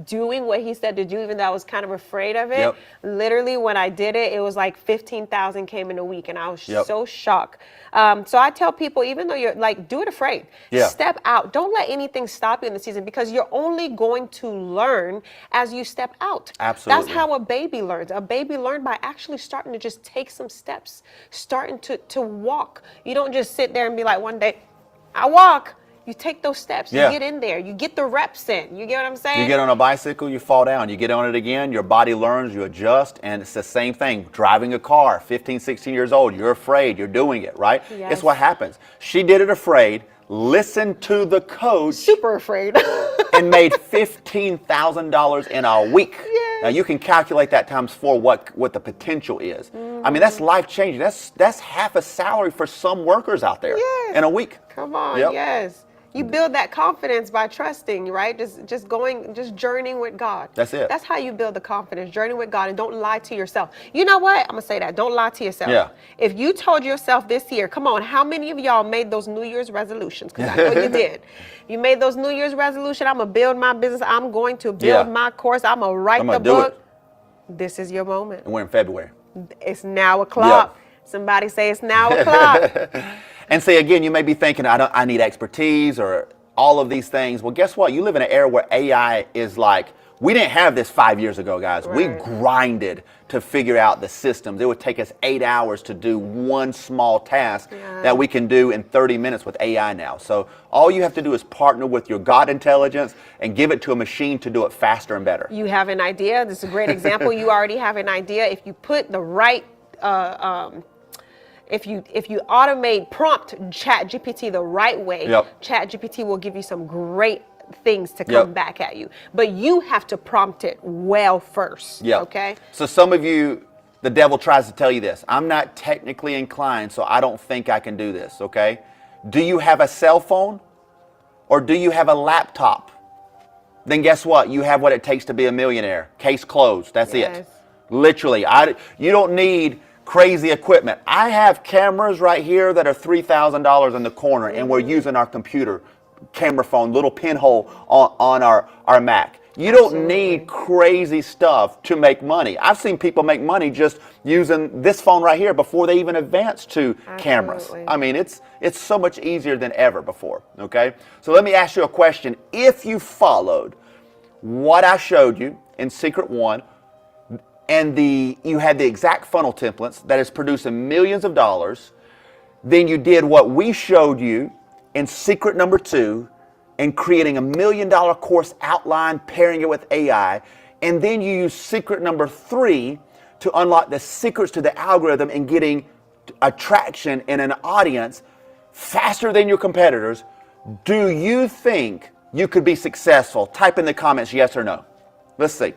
doing what he said to do, even though I was kind of afraid of it, literally when I did it, it was like 15,000 came in a week, and I was so shocked. So I tell people, even though you're like, do it afraid. Step out. Don't let anything stop you in the season, because you're only going to learn as you step out. Absolutely. That's how a baby learns. A baby learns by actually starting to just take some steps, starting to walk. You don't just sit there and be like, one day, I walk. You take those steps, you get in there, you get the reps in. You get what I'm saying? You get on a bicycle, you fall down. You get on it again, your body learns, you adjust, and it's the same thing. Driving a car, 15, 16 years old, you're afraid, you're doing it, right? Yes. It's what happens. She did it afraid, listened to the coach. Super afraid. And made $15,000 in a week. Yes. Now you can calculate that times 4 what the potential is. I mean, that's life changing. That's half a salary for some workers out there in a week. Come on, yes. You build that confidence by trusting, right? Just journeying with God. That's it. That's how you build the confidence, journey with God, and don't lie to yourself. You know what? I'm going to say that. Don't lie to yourself. Yeah. If you told yourself this year, come on, how many of y'all made those New Year's resolutions? Because I know you did. You made those New Year's resolutions. I'm going to build my business. I'm going to build my course. I'm going to write the book. This is your moment. And we're in February. It's now o'clock. Somebody say it's now o'clock. And say again, you may be thinking, I need expertise or all of these things. Well, guess what? You live in an era where AI is like, we didn't have this 5 years ago, guys. We grinded to figure out the systems. It would take us 8 hours to do one small task that we can do in 30 minutes with AI now. So all you have to do is partner with your God intelligence and give it to a machine to do it faster and better. You have an idea. This is a great example. You already have an idea. If you put the right if you automate prompt ChatGPT the right way, ChatGPT will give you some great things to come back at you. But you have to prompt it well first. Okay? So some of you, the devil tries to tell you this. I'm not technically inclined, so I don't think I can do this, okay? Do you have a cell phone or do you have a laptop? Then guess what? You have what it takes to be a millionaire. Case closed. That's it. Literally. You don't need crazy equipment. I have cameras right here that are $3,000 in the corner, and we're using our computer camera phone, little pinhole on our Mac. You don't need crazy stuff to make money. I've seen people make money just using this phone right here before they even advance to cameras. I mean, it's so much easier than ever before, okay? So let me ask you a question. If you followed what I showed you in Secret 1, and you had the exact funnel templates that is producing millions of dollars, then you did what we showed you in secret number 2 and creating $1 million course outline, pairing it with AI, and then you use secret number 3 to unlock the secrets to the algorithm and getting attraction in an audience faster than your competitors. Do you think you could be successful? Type in the comments yes or no. Let's see.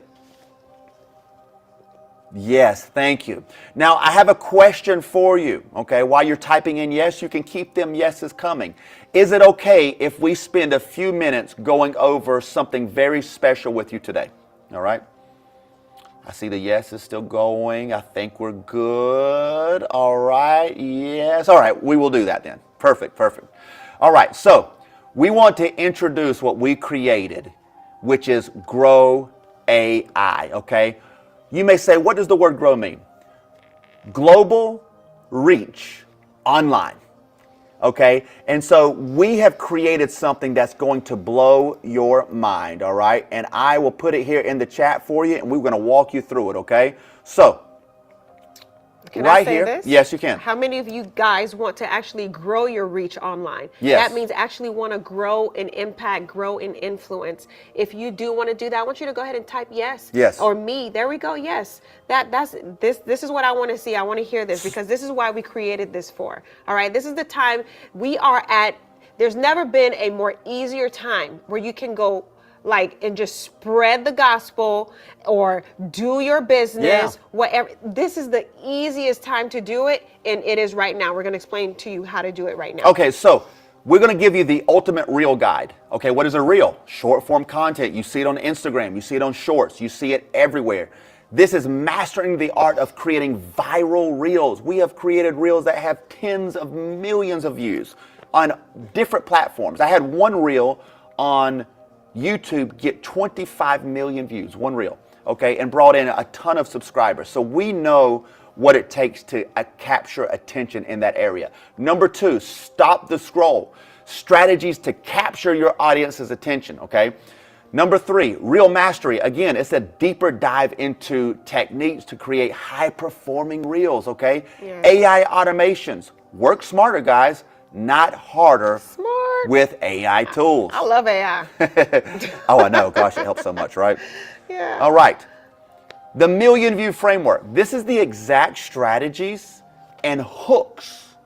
Yes, thank you. Now, I have a question for you, okay? While you're typing in yes, you can keep them yeses coming. Is it okay if we spend a few minutes going over something very special with you today? All right? I see the yes is still going. I think we're good. All right, yes. All right, we will do that then. Perfect, perfect. All right, so we want to introduce what we created, which is Grow AI, okay? You may say, what does the word grow mean? Global reach online, okay? And so we have created something that's going to blow your mind, all right? And I will put it here in the chat for you, and we're going to walk you through it, okay? So Can right I say here. this? Yes, you can. How many of you guys want to actually grow your reach online? Yes. That means actually want to grow in impact, grow in influence. If you do want to do that, I want you to go ahead and type yes. Yes. Or me. There we go. Yes. That's this is what I want to see. I want to hear this because this is why we created this for. All right. This is the time we are at. There's never been a more easier time where you can go and just spread the gospel or do your business, whatever. This is the easiest time to do it, and it is right now. We're going to explain to you how to do it right now. Okay, so we're going to give you the ultimate reel guide. Okay, what is a reel? Short form content. You see it on Instagram, you see it on Shorts, you see it everywhere. This is mastering the art of creating viral reels. We have created reels that have tens of millions of views on different platforms. I had one reel on YouTube get 25 million views, one reel, okay, and brought in a ton of subscribers. So we know what it takes to capture attention in that area. Number 2, stop the scroll. Strategies to capture your audience's attention, okay? Number 3, reel mastery. Again, it's a deeper dive into techniques to create high-performing reels, okay? Yeah. AI automations. Work smarter, guys, not harder. Smart. With AI tools. I love AI. Oh, I know. Gosh, it helps so much, right? Yeah. All right. The million view framework. This is the exact strategies and hooks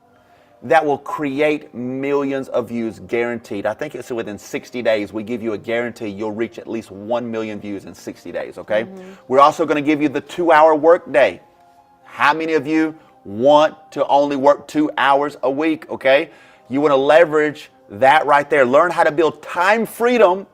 that will create millions of views guaranteed. I think it's within 60 days. We give you a guarantee you'll reach at least 1 million views in 60 days, okay? Mm-hmm. We're also going to give you the 2-hour work day. How many of you want to only work 2 hours a week, okay? You want to leverage that right there. Learn how to build time freedom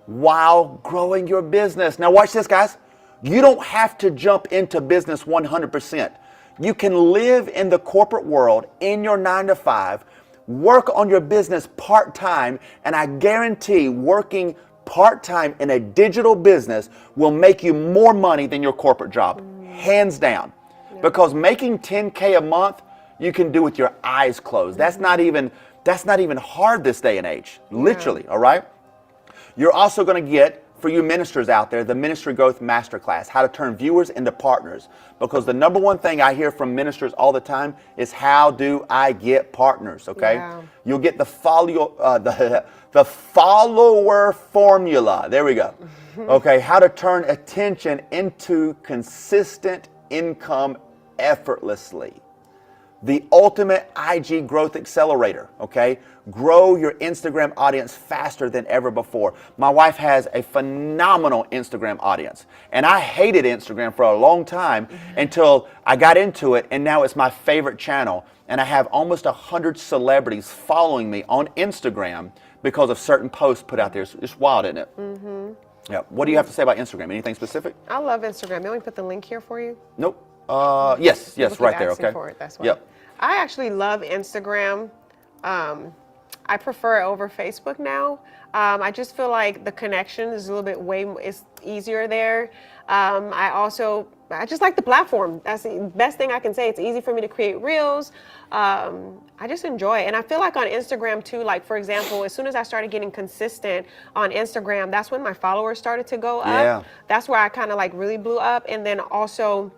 while growing your business. Now watch this, guys. You don't have to jump into business 100%. You can live in the corporate world in your 9-to-5, work on your business part-time, and I guarantee working part-time in a digital business will make you more money than your corporate job, hands down. Yeah. Because making $10K a month, you can do with your eyes closed. That's not even hard this day and age, literally, all right? You're also going to get, for you ministers out there, the Ministry Growth Masterclass, how to turn viewers into partners. Because the number one thing I hear from ministers all the time is, how do I get partners, okay? Yeah. You'll get the follower formula. There we go. Okay, how to turn attention into consistent income effortlessly. The ultimate IG growth accelerator, okay? Grow your Instagram audience faster than ever before. My wife has a phenomenal Instagram audience, and I hated Instagram for a long time until I got into it, and now it's my favorite channel. And I have almost 100 celebrities following me on Instagram because of certain posts put out there. It's wild, isn't it? Mm-hmm. Yeah. What do you have to say about Instagram? Anything specific? I love Instagram. You want me to put the link here for you? Nope. Yes, right there, okay. For it, that's why. Yep. I actually love Instagram. I prefer it over Facebook now. I just feel like the connection is a little bit it's easier there. I just like the platform. That's the best thing I can say. It's easy for me to create reels. I just enjoy it. And I feel like on Instagram too, like for example, as soon as I started getting consistent on Instagram, that's when my followers started to go up. Yeah. That's where I kind of like really blew up. And then also,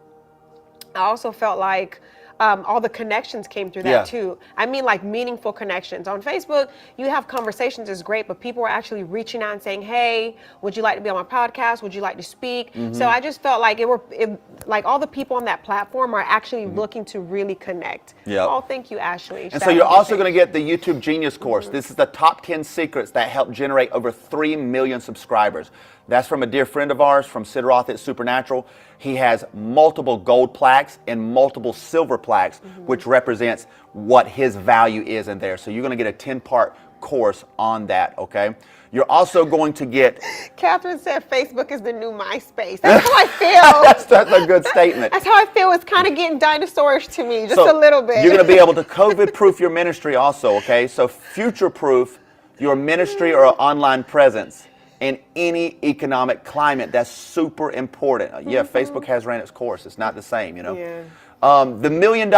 I also felt like all the connections came through that too. I mean, like meaningful connections. On Facebook, you have conversations is great, but people are actually reaching out and saying, hey, would you like to be on my podcast? Would you like to speak? Mm-hmm. So I just felt like like all the people on that platform are actually looking to really connect. Yep. Oh, thank you, Ashley. And so you're also going to get the YouTube Genius course. Mm-hmm. This is the top 10 secrets that help generate over 3 million subscribers. That's from a dear friend of ours from Sid Roth at Supernatural. He has multiple gold plaques and multiple silver plaques, which represents what his value is in there. So you're going to get a 10-part course on that, okay? You're also going to get... Catherine said Facebook is the new MySpace. That's how I feel. that's a good statement. That's how I feel. It's kind of getting dinosaurish to me, just a little bit. You're going to be able to COVID-proof your ministry also, okay? So future-proof your ministry or online presence in any economic climate. That's super important. Yeah, Facebook has ran its course. It's not the same, you know. Yeah. The $1 million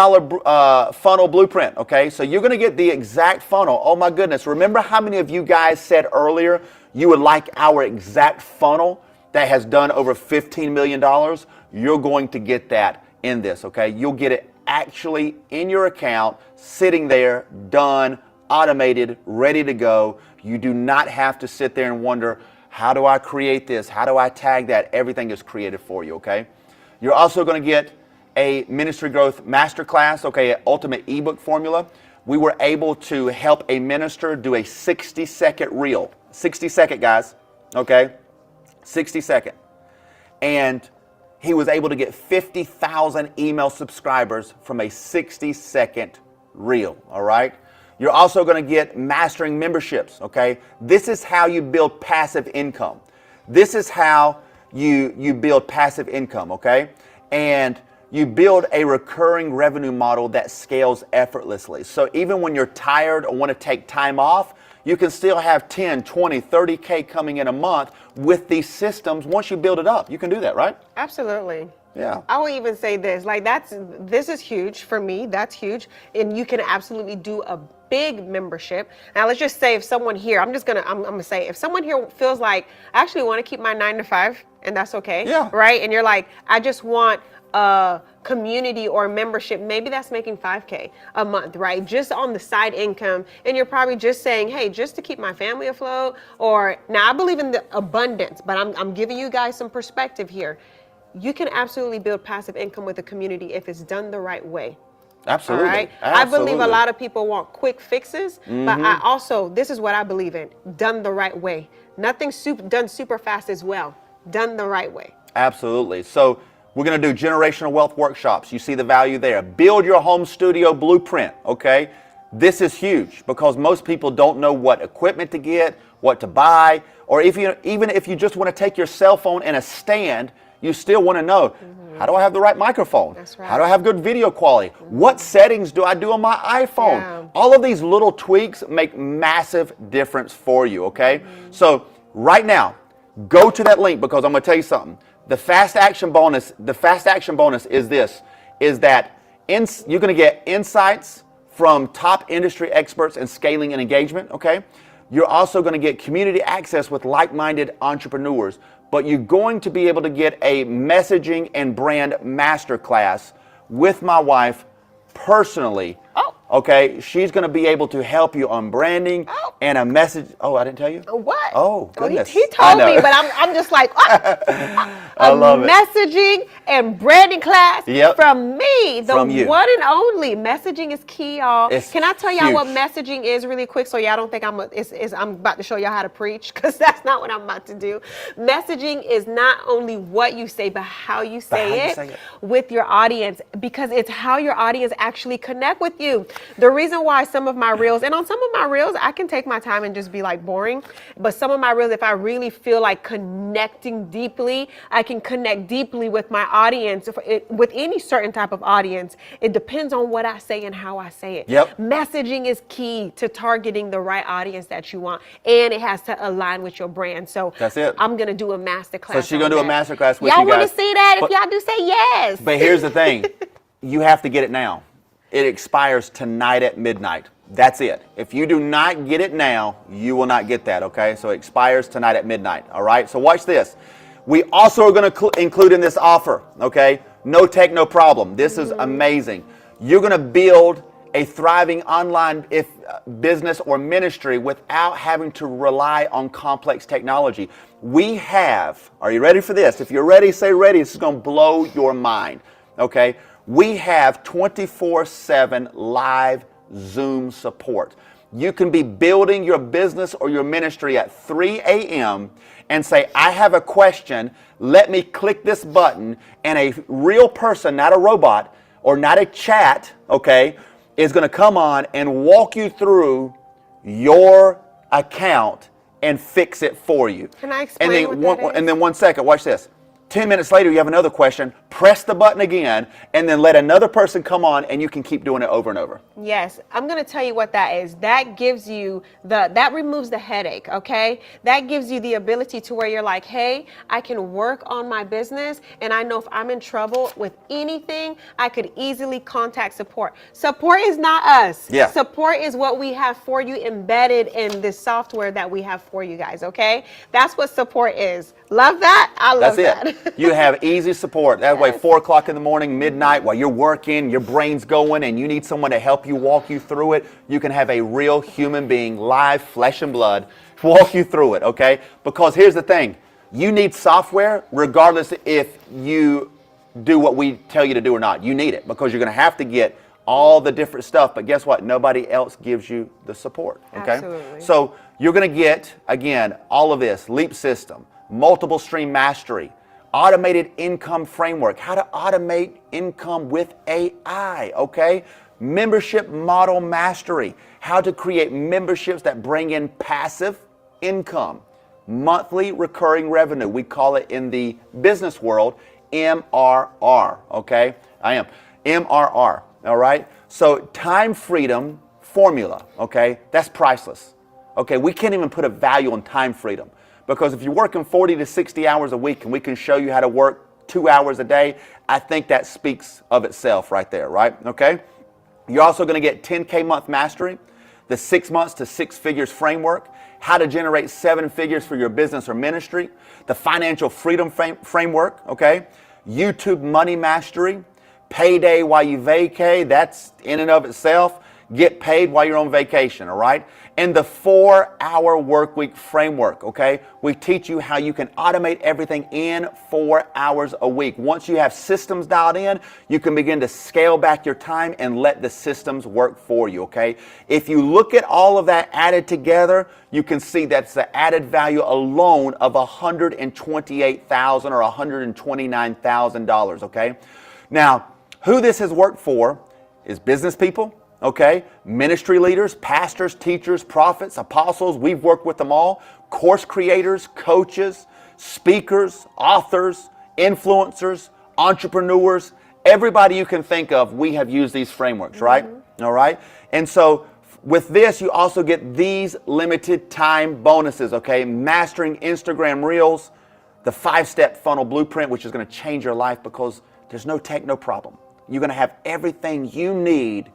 funnel blueprint, okay? So you're going to get the exact funnel. Oh my goodness. Remember how many of you guys said earlier you would like our exact funnel that has done over $15 million? You're going to get that in this, okay? You'll get it actually in your account, sitting there, done, automated, ready to go. You do not have to sit there and wonder, how do I create this? How do I tag that? Everything is created for you, okay? You're also going to get a Ministry Growth Masterclass, okay, an ultimate ebook formula. We were able to help a minister do a 60-second reel. 60-second, guys, okay? 60-second. And he was able to get 50,000 email subscribers from a 60-second reel, all right? You're also going to get mastering memberships, okay? This is how you build passive income. This is how you build passive income, okay? And you build a recurring revenue model that scales effortlessly. So even when you're tired or want to take time off, you can still have 10, 20, 30K coming in a month with these systems. Once you build it up, you can do that, right? Absolutely. Yeah. I will even say this, like this is huge for me. That's huge. And you can absolutely do a big membership. Now let's just say if someone here, I'm gonna say if someone here feels like I actually want to keep my 9 to 5, and that's okay. Yeah. Right? And you're like, I just want a community or membership, maybe that's making 5K a month, right? Just on the side income. And you're probably just saying, hey, just to keep my family afloat. Or now I believe in the abundance, but I'm giving you guys some perspective here. You can absolutely build passive income with a community if it's done the right way. Absolutely. All right? Absolutely. I believe a lot of people want quick fixes, but I also, this is what I believe in, done the right way. Nothing done super fast as well, done the right way. Absolutely. So we're going to do generational wealth workshops. You see the value there. Build your home studio blueprint, okay? This is huge because most people don't know what equipment to get, what to buy, or even if you just want to take your cell phone and a stand, you still want to know, how do I have the right microphone? That's right. How do I have good video quality? What settings do I do on my iPhone? Yeah. All of these little tweaks make massive difference for you, okay? So right now, go to that link because I'm going to tell you something. The fast action bonus is this, is that you're going to get insights from top industry experts in scaling and engagement, okay? You're also going to get community access with like-minded entrepreneurs, but you're going to be able to get a messaging and brand masterclass with my wife personally. Oh. Okay, she's going to be able to help you on branding and a message. Oh, I didn't tell you? What? Oh, goodness. He told me, but I'm just like, I love it. Messaging and branding class from me, the From you. one and only. Messaging is key, y'all. Can I tell y'all huge. what messaging is really quick so y'all don't think I'm about to show y'all how to preach, because that's not what I'm about to do. Messaging is not only what you say, but how you say it with your audience, because it's how your audience actually connect with you. The reason why some of my reels, and on some of my reels, I can take my time and just be like boring. But some of my reels, if I really feel like connecting deeply, I can connect deeply with my audience, with any certain type of audience. It depends on what I say and how I say it. Yep. Messaging is key to targeting the right audience that you want. And it has to align with your brand. So that's it. I'm going to do a masterclass. So she's going to do a masterclass with y'all you guys. Y'all want to see that? If y'all do say yes. But here's the thing. You have to get it now. It expires tonight at midnight. That's it. If you do not get it now, you will not get that, okay? So it expires tonight at midnight, all right? So watch this. We also are going to include in this offer, okay? No tech, no problem. This is amazing. You're going to build a thriving online business or ministry without having to rely on complex technology. We have, are you ready for this? If you're ready, say ready. This is going to blow your mind, okay? We have 24/7 live Zoom support. You can be building your business or your ministry at 3 a.m. and say, I have a question. Let me click this button, and a real person, not a robot or not a chat, okay, is going to come on and walk you through your account and fix it for you. Can I explain what that is? And then 1 second, watch this. 10 minutes later, you have another question, press the button again, and then let another person come on, and you can keep doing it over and over. Yes, I'm going to tell you what that is. That gives you that removes the headache, okay? That gives you the ability to where you're like, hey, I can work on my business, and I know if I'm in trouble with anything, I could easily contact support. Support is not us. Yeah. Support is what we have for you embedded in this software that we have for you guys, okay? That's what support is. Love that? I love that. You have easy support. That way, 4 o'clock in the morning, midnight, while you're working, your brain's going, and you need someone to help you walk you through it, you can have a real human being, live, flesh and blood, walk you through it, okay? Because here's the thing. You need software regardless if you do what we tell you to do or not. You need it because you're going to have to get all the different stuff. But guess what? Nobody else gives you the support, okay? Absolutely. So you're going to get, again, all of this, Leap System, multiple stream mastery, automated income framework, how to automate income with AI, okay? Membership model mastery, how to create memberships that bring in passive income, monthly recurring revenue. We call it in the business world MRR, okay? MRR, all right? So time freedom formula, okay? That's priceless, okay? We can't even put a value on time freedom because if you're working 40 to 60 hours a week and we can show you how to work 2 hours a day, I think that speaks of itself right there, right? Okay? You're also going to get 10K month mastery, the 6 months to 6 figures framework, how to generate 7 figures for your business or ministry, the financial freedom framework, okay? YouTube money mastery, payday while you vacay, that's in and of itself. Get paid while you're on vacation, all right? And the 4-hour work week framework, okay? We teach you how you can automate everything in 4 hours a week. Once you have systems dialed in, you can begin to scale back your time and let the systems work for you, okay? If you look at all of that added together, you can see that's the added value alone of $128,000 or $129,000, okay? Now, who this has worked for is business people, okay? Ministry leaders, pastors, teachers, prophets, apostles, we've worked with them all. Course creators, coaches, speakers, authors, influencers, entrepreneurs, everybody you can think of, we have used these frameworks, right? All right? And so with this, you also get these limited time bonuses, okay? Mastering Instagram Reels, the 5-step funnel blueprint, which is going to change your life because there's no tech, no problem. You're going to have everything you need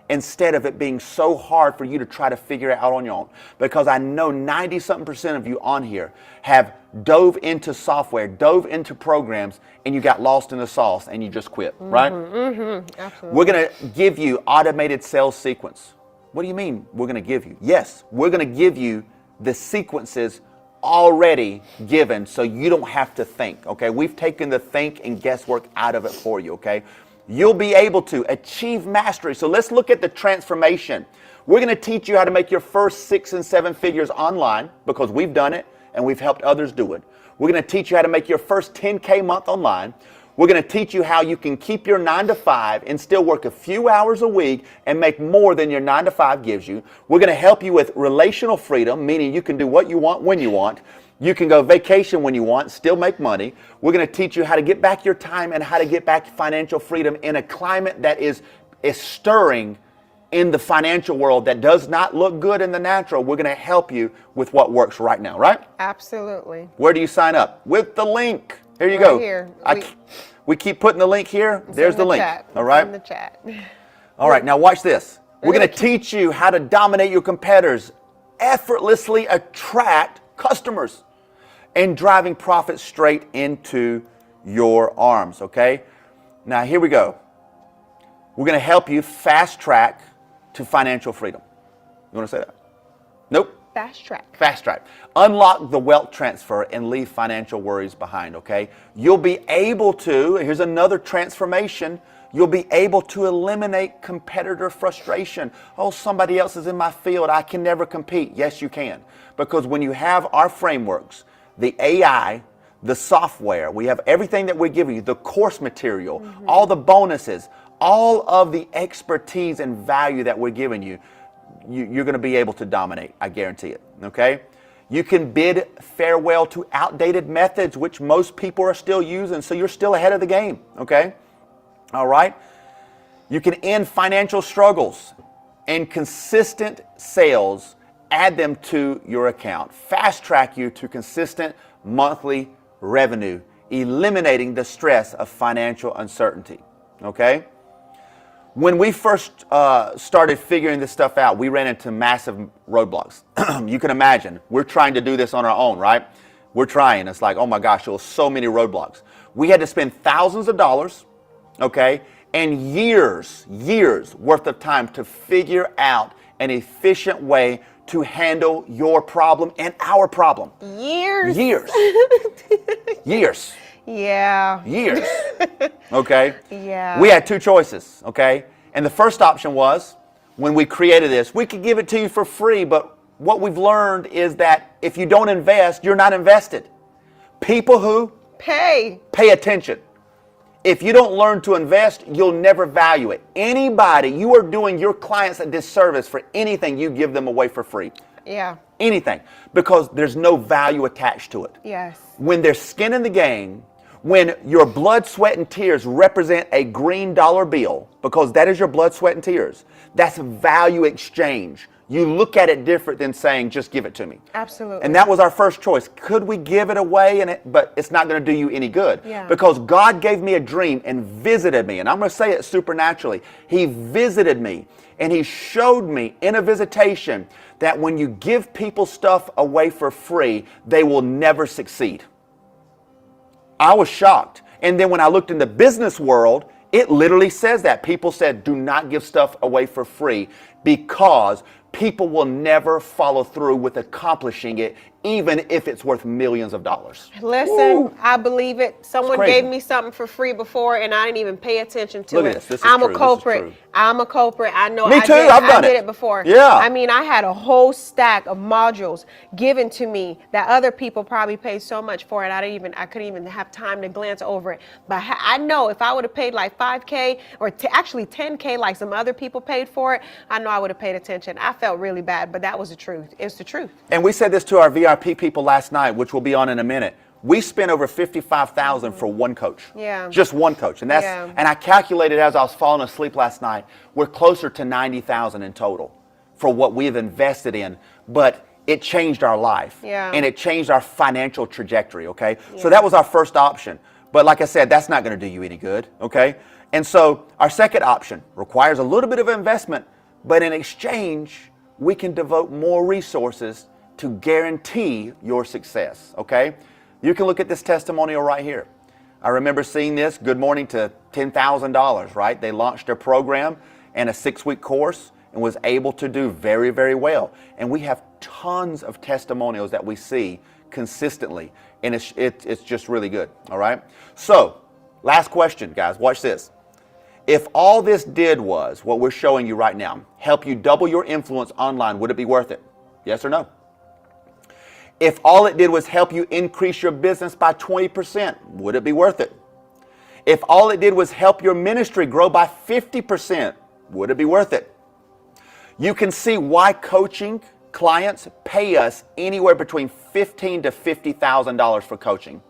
instead of it being so hard for you to try to figure it out on your own. Because I know 90-something% of you on here have dove into software, dove into programs, and you got lost in the sauce and you just quit, right? Absolutely. We're going to give you automated sales sequence. What do you mean we're going to give you? Yes, we're going to give you the sequences already given so you don't have to think, okay? We've taken the think and guesswork out of it for you, okay? You'll be able to achieve mastery. So let's look at the transformation. We're going to teach you how to make your first 6 and 7 figures online because we've done it and we've helped others do it. We're going to teach you how to make your first 10K month online. We're going to teach you how you can keep your 9 to 5 and still work a few hours a week and make more than your 9 to 5 gives you. We're going to help you with relational freedom, meaning you can do what you want when you want. You can go vacation when you want, still make money. We're going to teach you how to get back your time and how to get back financial freedom in a climate that is stirring in the financial world that does not look good in the natural. We're going to help you with what works right now, right? Absolutely. Where do you sign up? With the link. Here you Right go. here. We keep putting the link here. There's the link. Chat. All right. In the chat. All right. Now watch this. We're going to teach you how to dominate your competitors, effortlessly attract customers, and driving profits straight into your arms, okay? Now, here we go. We're going to help you fast track to financial freedom. You want to say that? Nope. Fast track. Fast track. Unlock the wealth transfer and leave financial worries behind, okay? You'll be able to, here's another transformation, you'll be able to eliminate competitor frustration. Oh, somebody else is in my field, I can never compete. Yes, you can. Because when you have our frameworks, the AI, the software, we have everything that we're giving you, the course material, all the bonuses, all of the expertise and value that we're giving you, you're going to be able to dominate. I guarantee it. Okay? You can bid farewell to outdated methods, which most people are still using, so you're still ahead of the game. Okay? All right? You can end financial struggles and consistent sales. Add them to your account. Fast track you to consistent monthly revenue, eliminating the stress of financial uncertainty. Okay? When we first started figuring this stuff out, we ran into massive roadblocks. You can imagine, we're trying to do this on our own, right? We're trying. It's like, oh my gosh, there were so many roadblocks. We had to spend thousands of dollars, okay, and years worth of time to figure out an efficient way to handle your problem and our problem. Years. Years. Years. Yeah. Years. Okay? Yeah. We had two choices, okay? And the first option was, when we created this, we could give it to you for free, but what we've learned is that if you don't invest, you're not invested. People who pay attention. If you don't learn to invest, you'll never value it. Anybody, you are doing your clients a disservice for anything you give them away for free. Yeah. Anything. Because there's no value attached to it. Yes. When there's skin in the game, when your blood, sweat, and tears represent a green dollar bill, because that is your blood, sweat, and tears, that's a value exchange. You look at it different than saying, just give it to me. Absolutely. And that was our first choice. Could we give it away? But it's not going to do you any good. Yeah. Because God gave me a dream and visited me. And I'm going to say it supernaturally. He visited me and He showed me in a visitation that when you give people stuff away for free, they will never succeed. I was shocked. And then when I looked in the business world, it literally says that. People said, do not give stuff away for free because people will never follow through with accomplishing it, even if it's worth millions of dollars. Listen, Woo. I believe it. Someone gave me something for free before, and I didn't even pay attention to Look it. at this. This is I'm true. a culprit. This is true. I'm a culprit. I know. Me too. I I've done did it. it before. Yeah. I mean, I had a whole stack of modules given to me that other people probably paid so much for it. I couldn't even have time to glance over it. But I know if I would have paid like $5K or actually $10K, like some other people paid for it, I know I would have paid attention. I felt really bad, but that was the truth. It's the truth. And we said this to our VIP people last night, which we'll be on in a minute. We spent over $55,000 for one coach. Yeah. Just one coach. And and I calculated as I was falling asleep last night, we're closer to $90,000 in total for what we've invested in. But it changed our life. Yeah. And it changed our financial trajectory, okay? Yeah. So that was our first option. But like I said, that's not going to do you any good, okay? And so our second option requires a little bit of investment, but in exchange, we can devote more resources to guarantee your success, okay? You can look at this testimonial right here. I remember seeing this, Good Morning to $10,000, right? They launched their program and a 6-week course and was able to do very, very well. And we have tons of testimonials that we see consistently, and it's just really good, all right? So, last question, guys, watch this. If all this did was, what we're showing you right now, help you double your influence online, would it be worth it? Yes or no? If all it did was help you increase your business by 20%, would it be worth it? If all it did was help your ministry grow by 50%, would it be worth it? You can see why coaching clients pay us anywhere between $15,000 to $50,000 for coaching.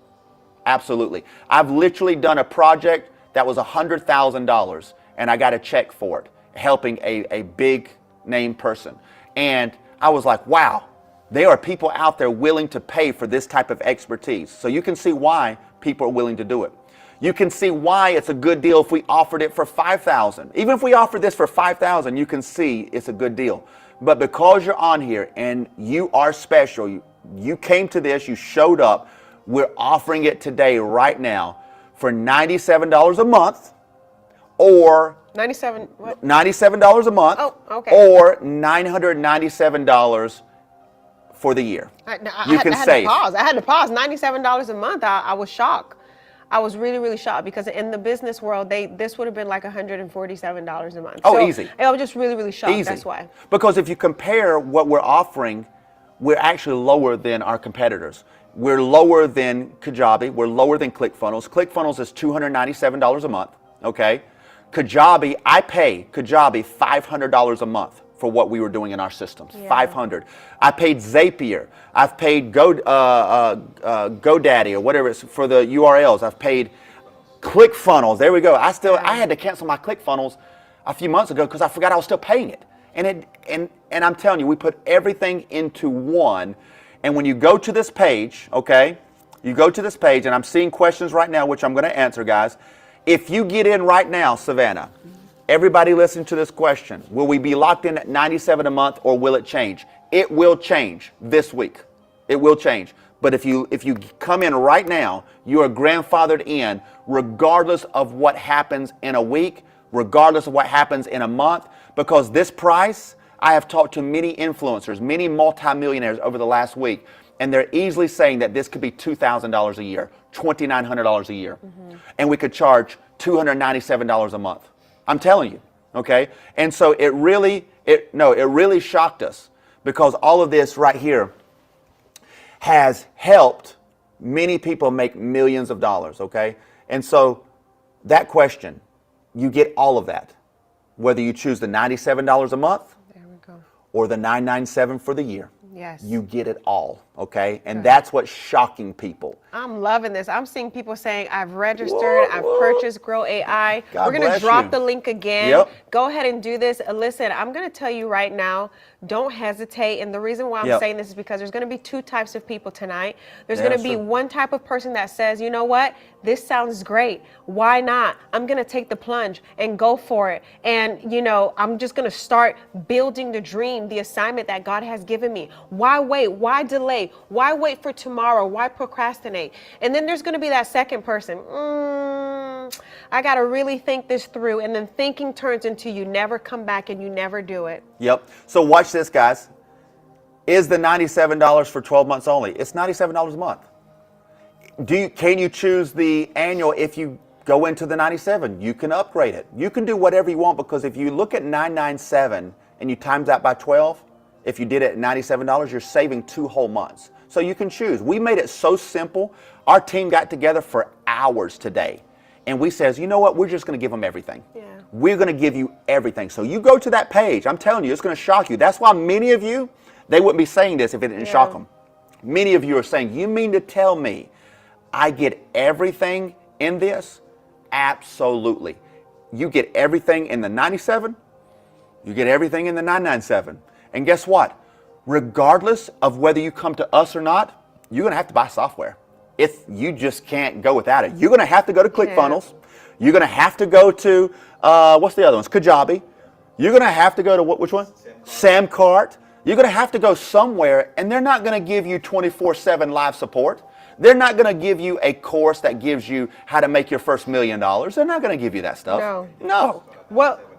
Absolutely. I've literally done a project that was $100,000 and I got a check for it, helping a big name person. And I was like, wow. There are people out there willing to pay for this type of expertise. So you can see why people are willing to do it. You can see why it's a good deal if we offered it for $5,000. Even if we offered this for $5,000, you can see it's a good deal. But because you're on here and you are special, you came to this, you showed up, we're offering it today right now for $97 a month or $97 a month. Oh, okay. Or $997 for the year. I had to pause. $97 a month. I was shocked. I was really, really shocked because in the business world, this would have been like $147 a month. Oh, so easy. I was just really, really shocked. Easy. That's why. Because if you compare what we're offering, we're actually lower than our competitors. We're lower than Kajabi. We're lower than ClickFunnels. ClickFunnels is $297 a month. Okay. Kajabi, I pay Kajabi $500 a month for what we were doing in our systems. Yeah. $500. I paid Zapier. I've paid GoDaddy or whatever it's for the URLs. I've paid ClickFunnels. There we go. I had to cancel my ClickFunnels a few months ago because I forgot I was still paying it. And I'm telling you, we put everything into one. And when you go to this page, okay, you go to this page, and I'm seeing questions right now, which I'm going to answer, guys. If you get in right now, Savannah, everybody listen to this question. Will we be locked in at $97 a month or will it change? It will change this week. It will change. But if you come in right now, you are grandfathered in regardless of what happens in a week, regardless of what happens in a month, because this price, I have talked to many influencers, many multimillionaires over the last week, and they're easily saying that this could be $2,000 a year, $2,900 a year, and we could charge $297 a month. I'm telling you, okay? And so it really shocked us, because all of this right here has helped many people make millions of dollars, okay? And so that question, you get all of that, whether you choose the $97 a month or the $997 for the year. Yes. You get it all, okay? And that's what's shocking people. I'm loving this. I'm seeing people saying, I've registered, I've purchased Grow AI. God We're going to bless drop you. the link again. Yep. Go ahead and do this. Listen, I'm going to tell you right now, don't hesitate. And the reason why I'm Yep. saying this is because there's going to be two types of people tonight. There's Yeah, going to be sure. one type of person that says, you know what? This sounds great. Why not? I'm going to take the plunge and go for it. And, you know, I'm just going to start building the dream, the assignment that God has given me. Why wait? Why delay? Why wait for tomorrow? Why procrastinate? And then there's going to be that second person. I got to really think this through. And then thinking turns into you never come back and you never do it. Yep. So watch this, guys. Is the $97 for 12 months only? It's $97 a month. Can you choose the annual if you go into the 97? You can upgrade it. You can do whatever you want, because if you look at $997 and you times that by 12, if you did it at $97, you're saving 2 whole months. So you can choose. We made it so simple. Our team got together for hours today, and we says, you know what? We're just going to give them everything. Yeah. We're going to give you everything. So you go to that page. I'm telling you, it's going to shock you. That's why many of you, they wouldn't be saying this if it didn't shock them. Many of you are saying, you mean to tell me I get everything in this? Absolutely. You get everything in the 97. You get everything in the 997. And guess what? Regardless of whether you come to us or not, you're going to have to buy software. You just can't go without it. You're going to have to go to ClickFunnels. You're going to have to go to, what's the other ones? Kajabi. You're going to have to go to, which one? Samcart. You're going to have to go somewhere, and they're not going to give you 24/7 live support. They're not going to give you a course that gives you how to make your first $1 million. They're not going to give you that stuff. No.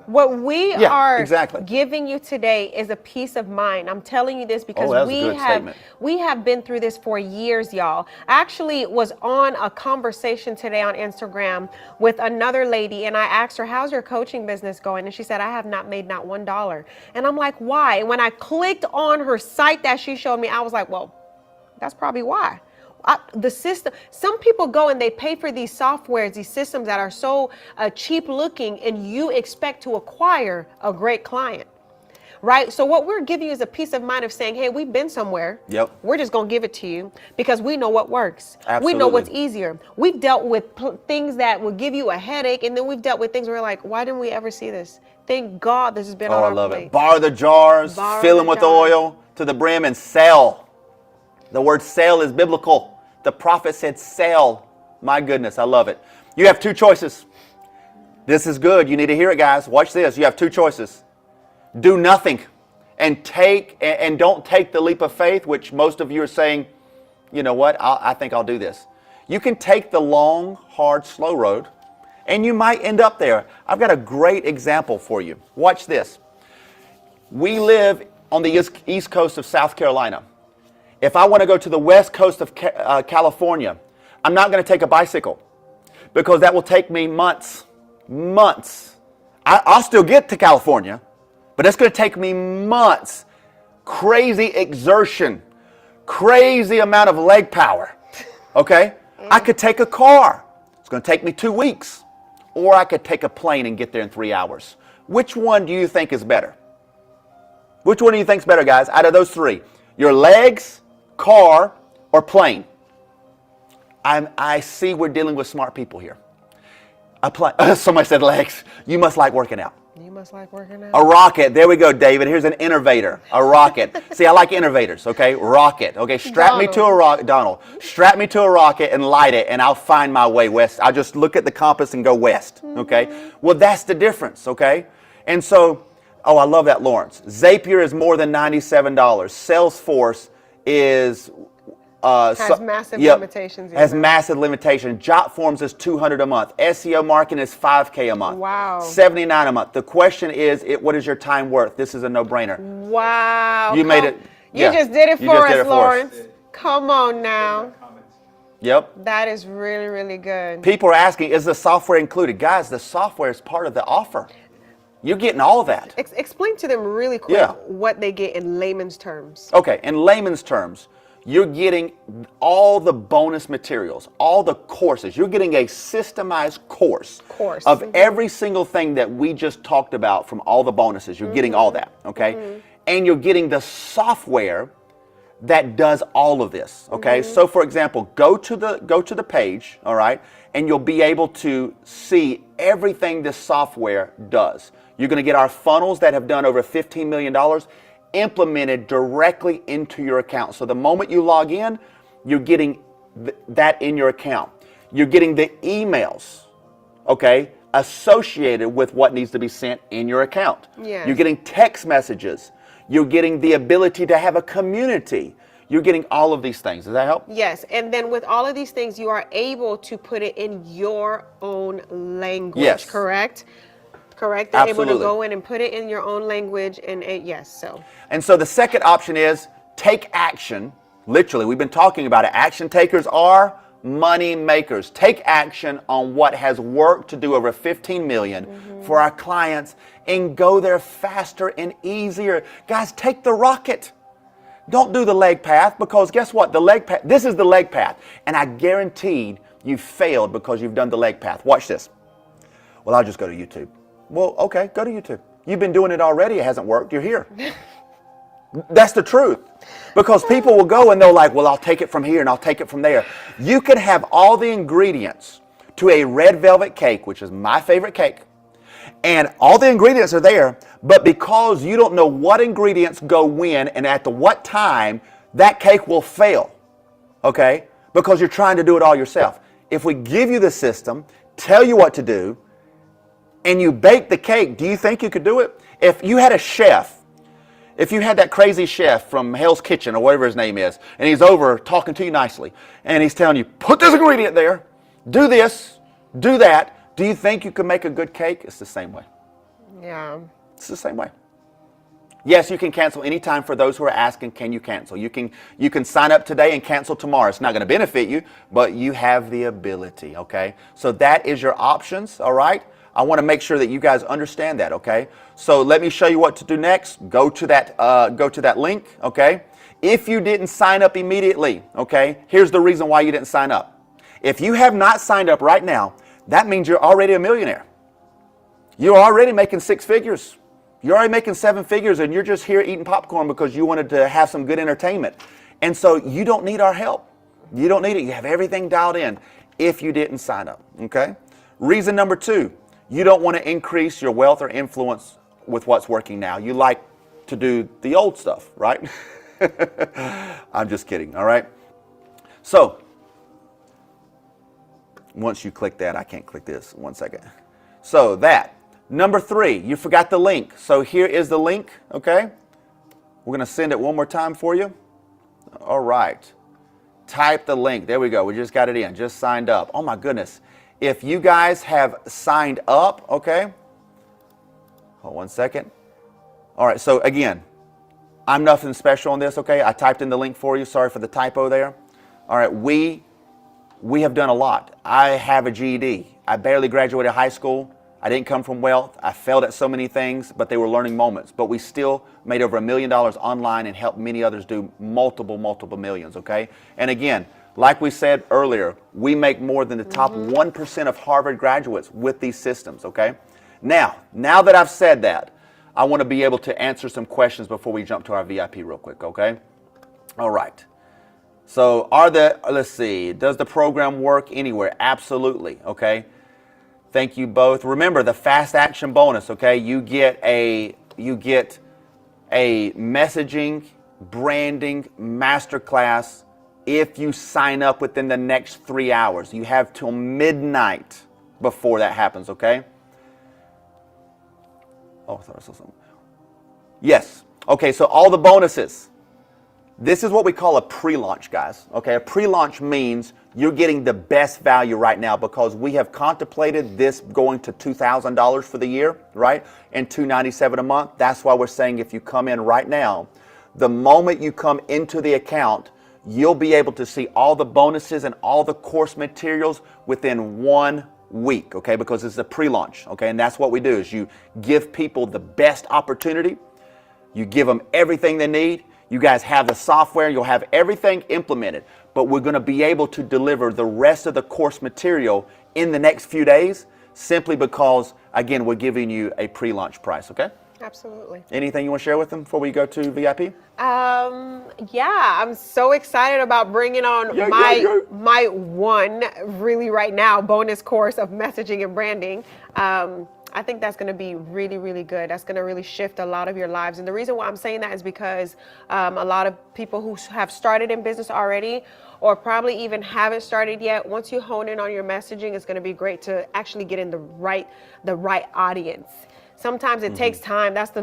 What we are exactly. giving you today is a peace of mind. I'm telling you this because that was a good statement. we have been through this for years, y'all. I actually was on a conversation today on Instagram with another lady, and I asked her, how's your coaching business going? And she said, I have not made not $1. And I'm like, why? And when I clicked on her site that she showed me, I was like, well, that's probably why. The system, some people go and they pay for these softwares, these systems that are so cheap looking, and you expect to acquire a great client, right? So what we're giving you is a peace of mind of saying, hey, we've been somewhere. Yep. We're just going to give it to you because we know what works. Absolutely. We know what's easier. We've dealt with things that will give you a headache, and then we've dealt with things where we're like, why didn't we ever see this? Thank God this has been on our plate. I love it. Borrow the jars, fill them with oil to the brim, and sell. The word sell is biblical. The prophet said sell. My goodness, I love it. You have 2 choices. This is good. You need to hear it, guys. Watch this. You have 2 choices. Do nothing and don't take the leap of faith, which most of you are saying, you know what, I think I'll do this. You can take the long, hard, slow road, and you might end up there. I've got a great example for you. Watch this. We live on the east coast of South Carolina. If I want to go to the west coast of California, I'm not going to take a bicycle because that will take me months. I'll still get to California, but it's going to take me months. Crazy exertion, crazy amount of leg power, okay? I could take a car. It's going to take me 2 weeks. Or I could take a plane and get there in 3 hours. Which one do you think is better? Which one do you think is better, guys, out of those 3? Your legs, car, or plane? I see we're dealing with smart people here. Somebody said legs. You must like working out. You must like working out. A rocket. There we go, David. Here's an innovator. A rocket. See, I like innovators, okay? Rocket. Okay, strap me to a rocket. Donald. Strap me to a rocket and light it, and I'll find my way west. I'll just look at the compass and go west, okay? Well, that's the difference, okay? And so, I love that, Lawrence. Zapier is more than $97. Salesforce is Has massive limitations. Has massive limitations. Jot forms is $200 a month. SEO marketing is $5K a month. Wow. $79 a month. The question is, what is your time worth? This is a no-brainer. Wow. You made it. You just did it for us, Lawrence. Come on now. Yep. That is really, really good. People are asking, is the software included? Guys, the software is part of the offer. You're getting all of that. Explain to them really quick what they get in layman's terms. Okay, in layman's terms, you're getting all the bonus materials, all the courses. You're getting a systemized course of every single thing that we just talked about from all the bonuses. You're getting all that, okay? And you're getting the software that does all of this, okay? So for example, go to the page, all right? And you'll be able to see everything this software does. You're going to get our funnels that have done over $15 million implemented directly into your account. So the moment you log in, you're getting that in your account. You're getting the emails, okay, associated with what needs to be sent in your account. Yes. You're getting text messages. You're getting the ability to have a community. You're getting all of these things. Does that help? Yes. And then with all of these things, you are able to put it in your own language, yes. Correct? Correct? They're Absolutely. able to go in and put it in your own language. And yes, so. And so the second option is take action. Literally, we've been talking about it. Action takers are money makers. Take action on what has worked to do over 15 million for our clients and go there faster and easier. Guys, take the rocket. Don't do the leg path, because guess what? The leg path, this is the leg path. And I guaranteed you failed because you've done the leg path. Watch this. Well, I'll just go to YouTube. Well, okay, go to YouTube. You've been doing it already. It hasn't worked. You're here. That's the truth. Because people will go and they're like, well, I'll take it from here and I'll take it from there. You can have all the ingredients to a red velvet cake, which is my favorite cake. And all the ingredients are there, but because you don't know what ingredients go when and at what time, that cake will fail, okay? Because you're trying to do it all yourself. If we give you the system, tell you what to do, and you bake the cake, do you think you could do it? If you had a chef, if you had that crazy chef from Hell's Kitchen or whatever his name is, and he's over talking to you nicely, and he's telling you, put this ingredient there, do this, do that, do you think you can make a good cake? It's the same way. Yeah. It's the same way. Yes, you can cancel anytime. For those who are asking, can you cancel? You can sign up today and cancel tomorrow. It's not going to benefit you, but you have the ability, okay? So that is your options, all right? I want to make sure that you guys understand that, okay? So let me show you what to do next. Go to that link, okay? If you didn't sign up immediately, okay, here's the reason why you didn't sign up. If you have not signed up right now, that means you're already a millionaire. You're already making 6 figures. You're already making 7 figures, and you're just here eating popcorn because you wanted to have some good entertainment. And so you don't need our help. You don't need it. You have everything dialed in if you didn't sign up, okay? Reason number 2, you don't want to increase your wealth or influence with what's working now. You like to do the old stuff, right? I'm just kidding, all right? So, once you click that, I can't click this. 1 second. So that. Number 3, you forgot the link. So here is the link, okay? We're going to send it one more time for you. All right. Type the link. There we go. We just got it in. Just signed up. Oh my goodness. If you guys have signed up, okay? Hold 1 second. All right. So again, I'm nothing special on this, okay? I typed in the link for you. Sorry for the typo there. All right. We have done a lot. I have a GED. I barely graduated high school. I didn't come from wealth. I failed at so many things, but they were learning moments. But we still made over $1 million online and helped many others do multiple millions, okay? And again, like we said earlier, we make more than the top 1% of Harvard graduates with these systems, okay? Now that I've said that, I want to be able to answer some questions before we jump to our VIP real quick, okay? All right. So let's see, does the program work anywhere? Absolutely, okay? Thank you both. Remember the fast action bonus, okay? You get a messaging, branding masterclass if you sign up within the next 3 hours. You have till midnight before that happens, okay? Oh, I thought I saw something. Yes. Okay, so all the bonuses. This is what we call a pre-launch, guys. Okay, a pre-launch means you're getting the best value right now because we have contemplated this going to $2,000 for the year, right? And $297 a month. That's why we're saying if you come in right now, the moment you come into the account, you'll be able to see all the bonuses and all the course materials within 1 week, okay? Because it's a pre-launch, okay? And that's what we do is you give people the best opportunity. You give them everything they need. You guys have the software, you'll have everything implemented, but we're going to be able to deliver the rest of the course material in the next few days simply because, again, we're giving you a pre-launch price, okay? Absolutely. Anything you want to share with them before we go to VIP? Yeah, I'm so excited about bringing on my one really right now bonus course of messaging and branding. I think that's going to be really, really good. That's going to really shift a lot of your lives. And the reason why I'm saying that is because a lot of people who have started in business already or probably even haven't started yet, once you hone in on your messaging, it's going to be great to actually get in the right audience. Sometimes it takes time. That's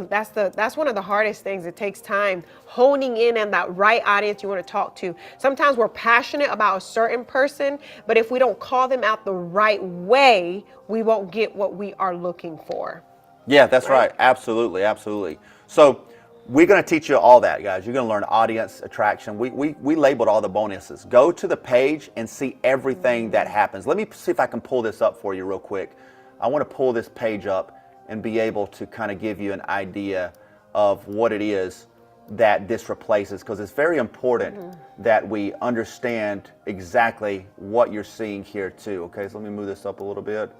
one of the hardest things. It takes time honing in on that right audience you want to talk to. Sometimes we're passionate about a certain person, but if we don't call them out the right way, we won't get what we are looking for. Yeah, that's right. Absolutely, absolutely. So we're going to teach you all that, guys. You're going to learn audience attraction. We labeled all the bonuses. Go to the page and see everything that happens. Let me see if I can pull this up for you real quick. I want to pull this page up and be able to kind of give you an idea of what it is that this replaces, because it's very important that we understand exactly what you're seeing here too. Okay, so let me move this up a little bit.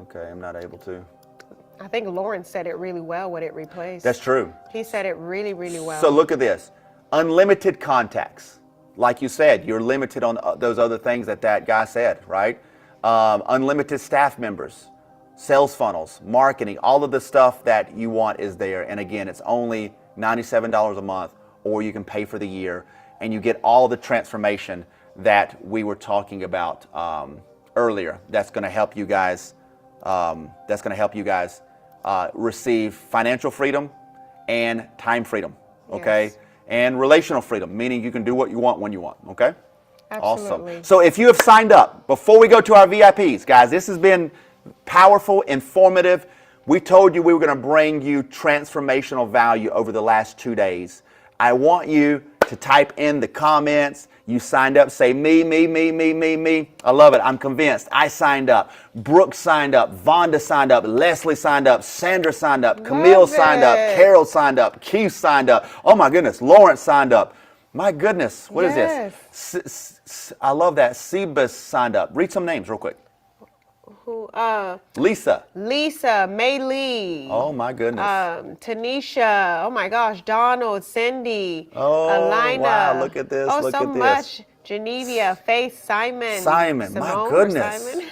Okay, I'm not able to. I think Lawrence said it really well what it replaced. That's true. He said it really, really well. So look at this. Unlimited contacts. Like you said, you're limited on those other things that guy said, right? Unlimited staff members. Sales funnels, marketing, all of the stuff that you want is there. And again, it's only $97 a month, or you can pay for the year, and you get all the transformation that we were talking about earlier. That's going to help you guys. Receive financial freedom and time freedom. Okay, yes. And relational freedom, meaning you can do what you want when you want. Okay. Absolutely. Awesome. So if you have signed up, before we go to our VIPs, guys, this has been powerful, informative. We told you we were going to bring you transformational value over the last 2 days. I want you to type in the comments. You signed up, say me, me, me, me, me, me. I love it. I'm convinced. I signed up. Brooke signed up. Vonda signed up. Leslie signed up. Sandra signed up. Camille signed up. Carol signed up. Keith signed up. Oh my goodness. Lawrence signed up. My goodness. What is this? I love that. Sebas signed up. Read some names real quick. Lisa, Maylee. Oh my goodness. Tanisha. Oh my gosh. Donald, Cindy. Alina. Wow, look at this. Oh, look so at this. much. Genevia, Faith, Simon. Simone, my goodness. Simon.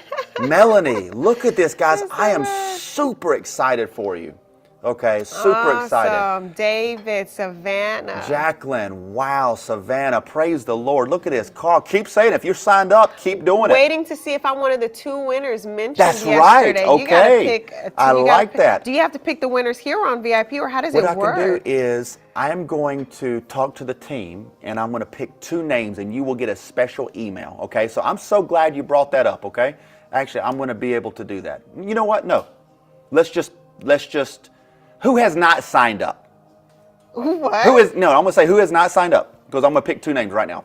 Melanie, look at this, guys. I am super excited for you. Okay, super excited. David, Savannah. Jacqueline, wow, Savannah, praise the Lord. Look at this. Carl, keep saying it. If you're signed up, keep doing it. Waiting to see if I'm one of the 2 winners mentioned yesterday. That's right, okay. You gotta pick I like that. Do you have to pick the winners here on VIP, or how does it work? What I can do is I'm going to talk to the team, and I'm going to pick 2 names, and you will get a special email, okay? So I'm so glad you brought that up, okay? Actually, I'm going to be able to do that. You know what? No. Let's just who has not signed up? What? I'm going to say who has not signed up, because I'm going to pick 2 names right now.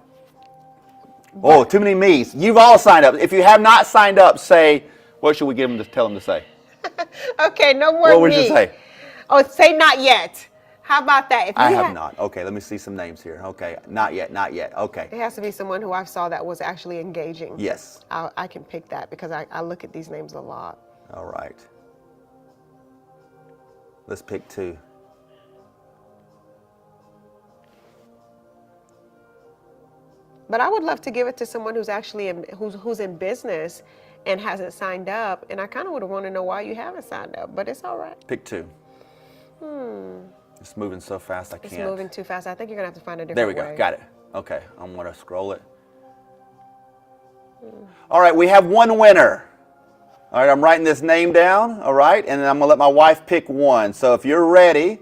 What? Oh, too many me's. You've all signed up. If you have not signed up, say, what should we tell them to say? Okay, no more What would you say? Oh, say not yet. How about that? If I have not. Okay, let me see some names here. Okay, not yet, not yet. Okay. It has to be someone who I saw that was actually engaging. Yes. I can pick that because I look at these names a lot. All right. Let's pick 2. But I would love to give it to someone who's actually who's in business and hasn't signed up. And I kind of would want to know why you haven't signed up, but it's all right. Pick 2. It's moving so fast I can't. It's moving too fast. I think you're going to have to find a different way. There we way. go. Got it. Okay. I'm going to scroll it. All right. We have 1 winner. All right. I'm writing this name down. All right. And then I'm going to let my wife pick 1. So if you're ready,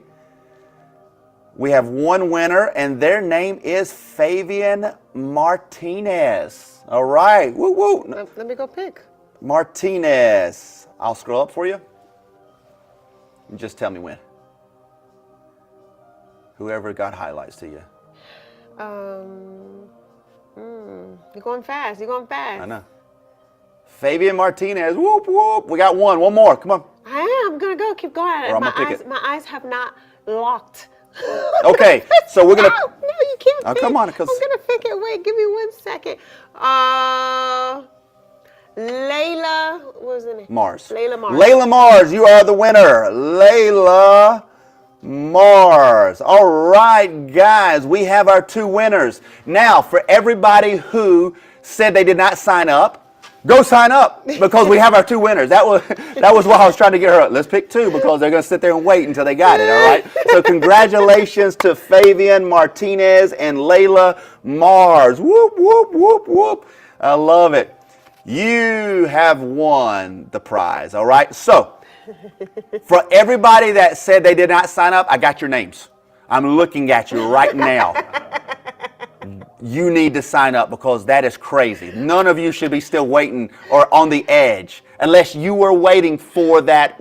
We have one winner, and their name is Fabian Martinez. All right. Woo, woo. Let me go pick. Martinez. I'll scroll up for you. And just tell me when. Whoever got highlights to you. You're going fast. You're going fast. I know. Fabian Martinez. Whoop, whoop. We got one. One more. Come on. I am. I'm going to go. Keep going. Or I'm gonna pick it. My eyes have not locked. Okay. So we're going to. No, you can't pick. Come on. I'm going to pick it. Wait, give me 1 second. Layla. What was the name? Mars. Layla Mars. Layla Mars. You are the winner. Layla Mars. All right, guys. We have our 2 winners. Now, for everybody who said they did not sign up, go sign up because we have our 2 winners. That was what I was trying to get her. Let's pick 2 because they're going to sit there and wait until they got it. All right. So congratulations to Fabian Martinez and Layla Mars. Whoop, whoop, whoop, whoop. I love it. You have won the prize. All right. So for everybody that said they did not sign up, I got your names. I'm looking at you right now. You need to sign up because that is crazy. None of you should be still waiting or on the edge unless you were waiting for that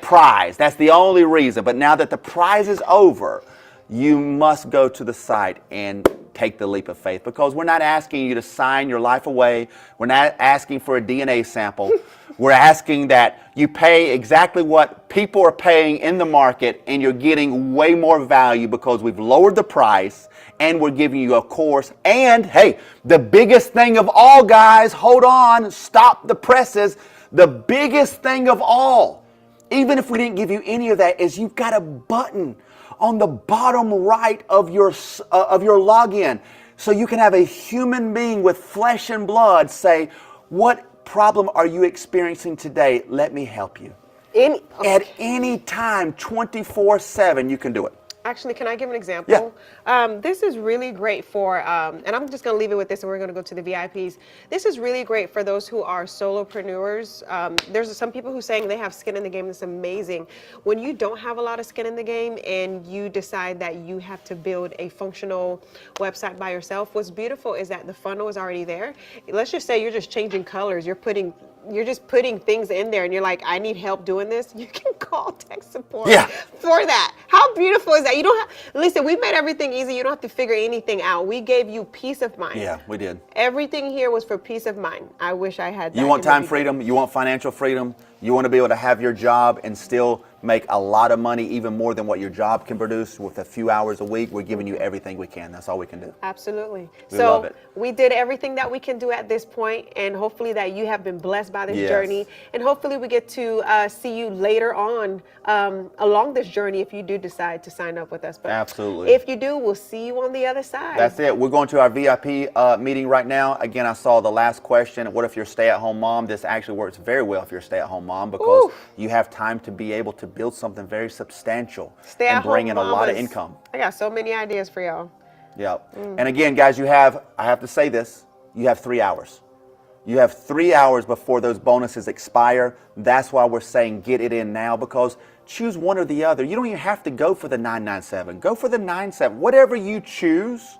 prize. That's the only reason. But now that the prize is over, you must go to the site and take the leap of faith because we're not asking you to sign your life away. We're not asking for a DNA sample. We're asking that you pay exactly what people are paying in the market and you're getting way more value because we've lowered the price and we're giving you a course. And hey, the biggest thing of all, guys, hold on, stop the presses. The biggest thing of all, even if we didn't give you any of that, is you've got a button on the bottom right of your login. So you can have a human being with flesh and blood say, what problem are you experiencing today? Let me help you. At any time, 24/7, you can do it. Actually, can I give an example? Yeah. This is really great for, and I'm just going to leave it with this and we're going to go to the VIPs. This is really great for those who are solopreneurs. There's some people who are saying they have skin in the game. That's amazing. When you don't have a lot of skin in the game and you decide that you have to build a functional website by yourself, what's beautiful is that the funnel is already there. Let's just say you're just changing colors. You're just putting things in there and you're like, I need help doing this. You can call tech support for that. How beautiful is that? You don't have, listen, we made everything easy. You don't have to figure anything out. We gave you peace of mind. Yeah, we did. Everything here was for peace of mind. I wish I had that. You want time freedom? You want financial freedom? You want to be able to have your job and still make a lot of money, even more than what your job can produce with a few hours a week? We're giving you everything we can. That's all we can do. Absolutely. We love it. We did everything that we can do at this point, and hopefully that you have been blessed by this journey, and hopefully we get to see you later on along this journey if you do decide to sign up with us. But absolutely. If you do, we'll see you on the other side. That's it. We're going to our VIP meeting right now. Again, I saw the last question. What if you're a stay-at-home mom? This actually works very well if you're a stay-at-home mom because you have time to be able to build something very substantial and bring in a lot of income. I got so many ideas for y'all. Yep. And again, guys, I have to say this, you have 3 hours. You have 3 hours before those bonuses expire. That's why we're saying get it in now because choose one or the other. You don't even have to go for the 997. Go for the 97. Whatever you choose,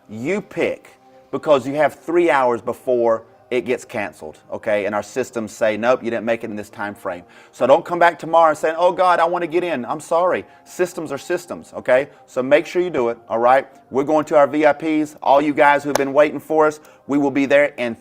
you pick because you have 3 hours before it gets canceled, okay? And our systems say, nope, you didn't make it in this time frame. So don't come back tomorrow and say, oh God, I want to get in. I'm sorry. Systems are systems, okay? So make sure you do it, all right? We're going to our VIPs. All you guys who have been waiting for us, we will be there in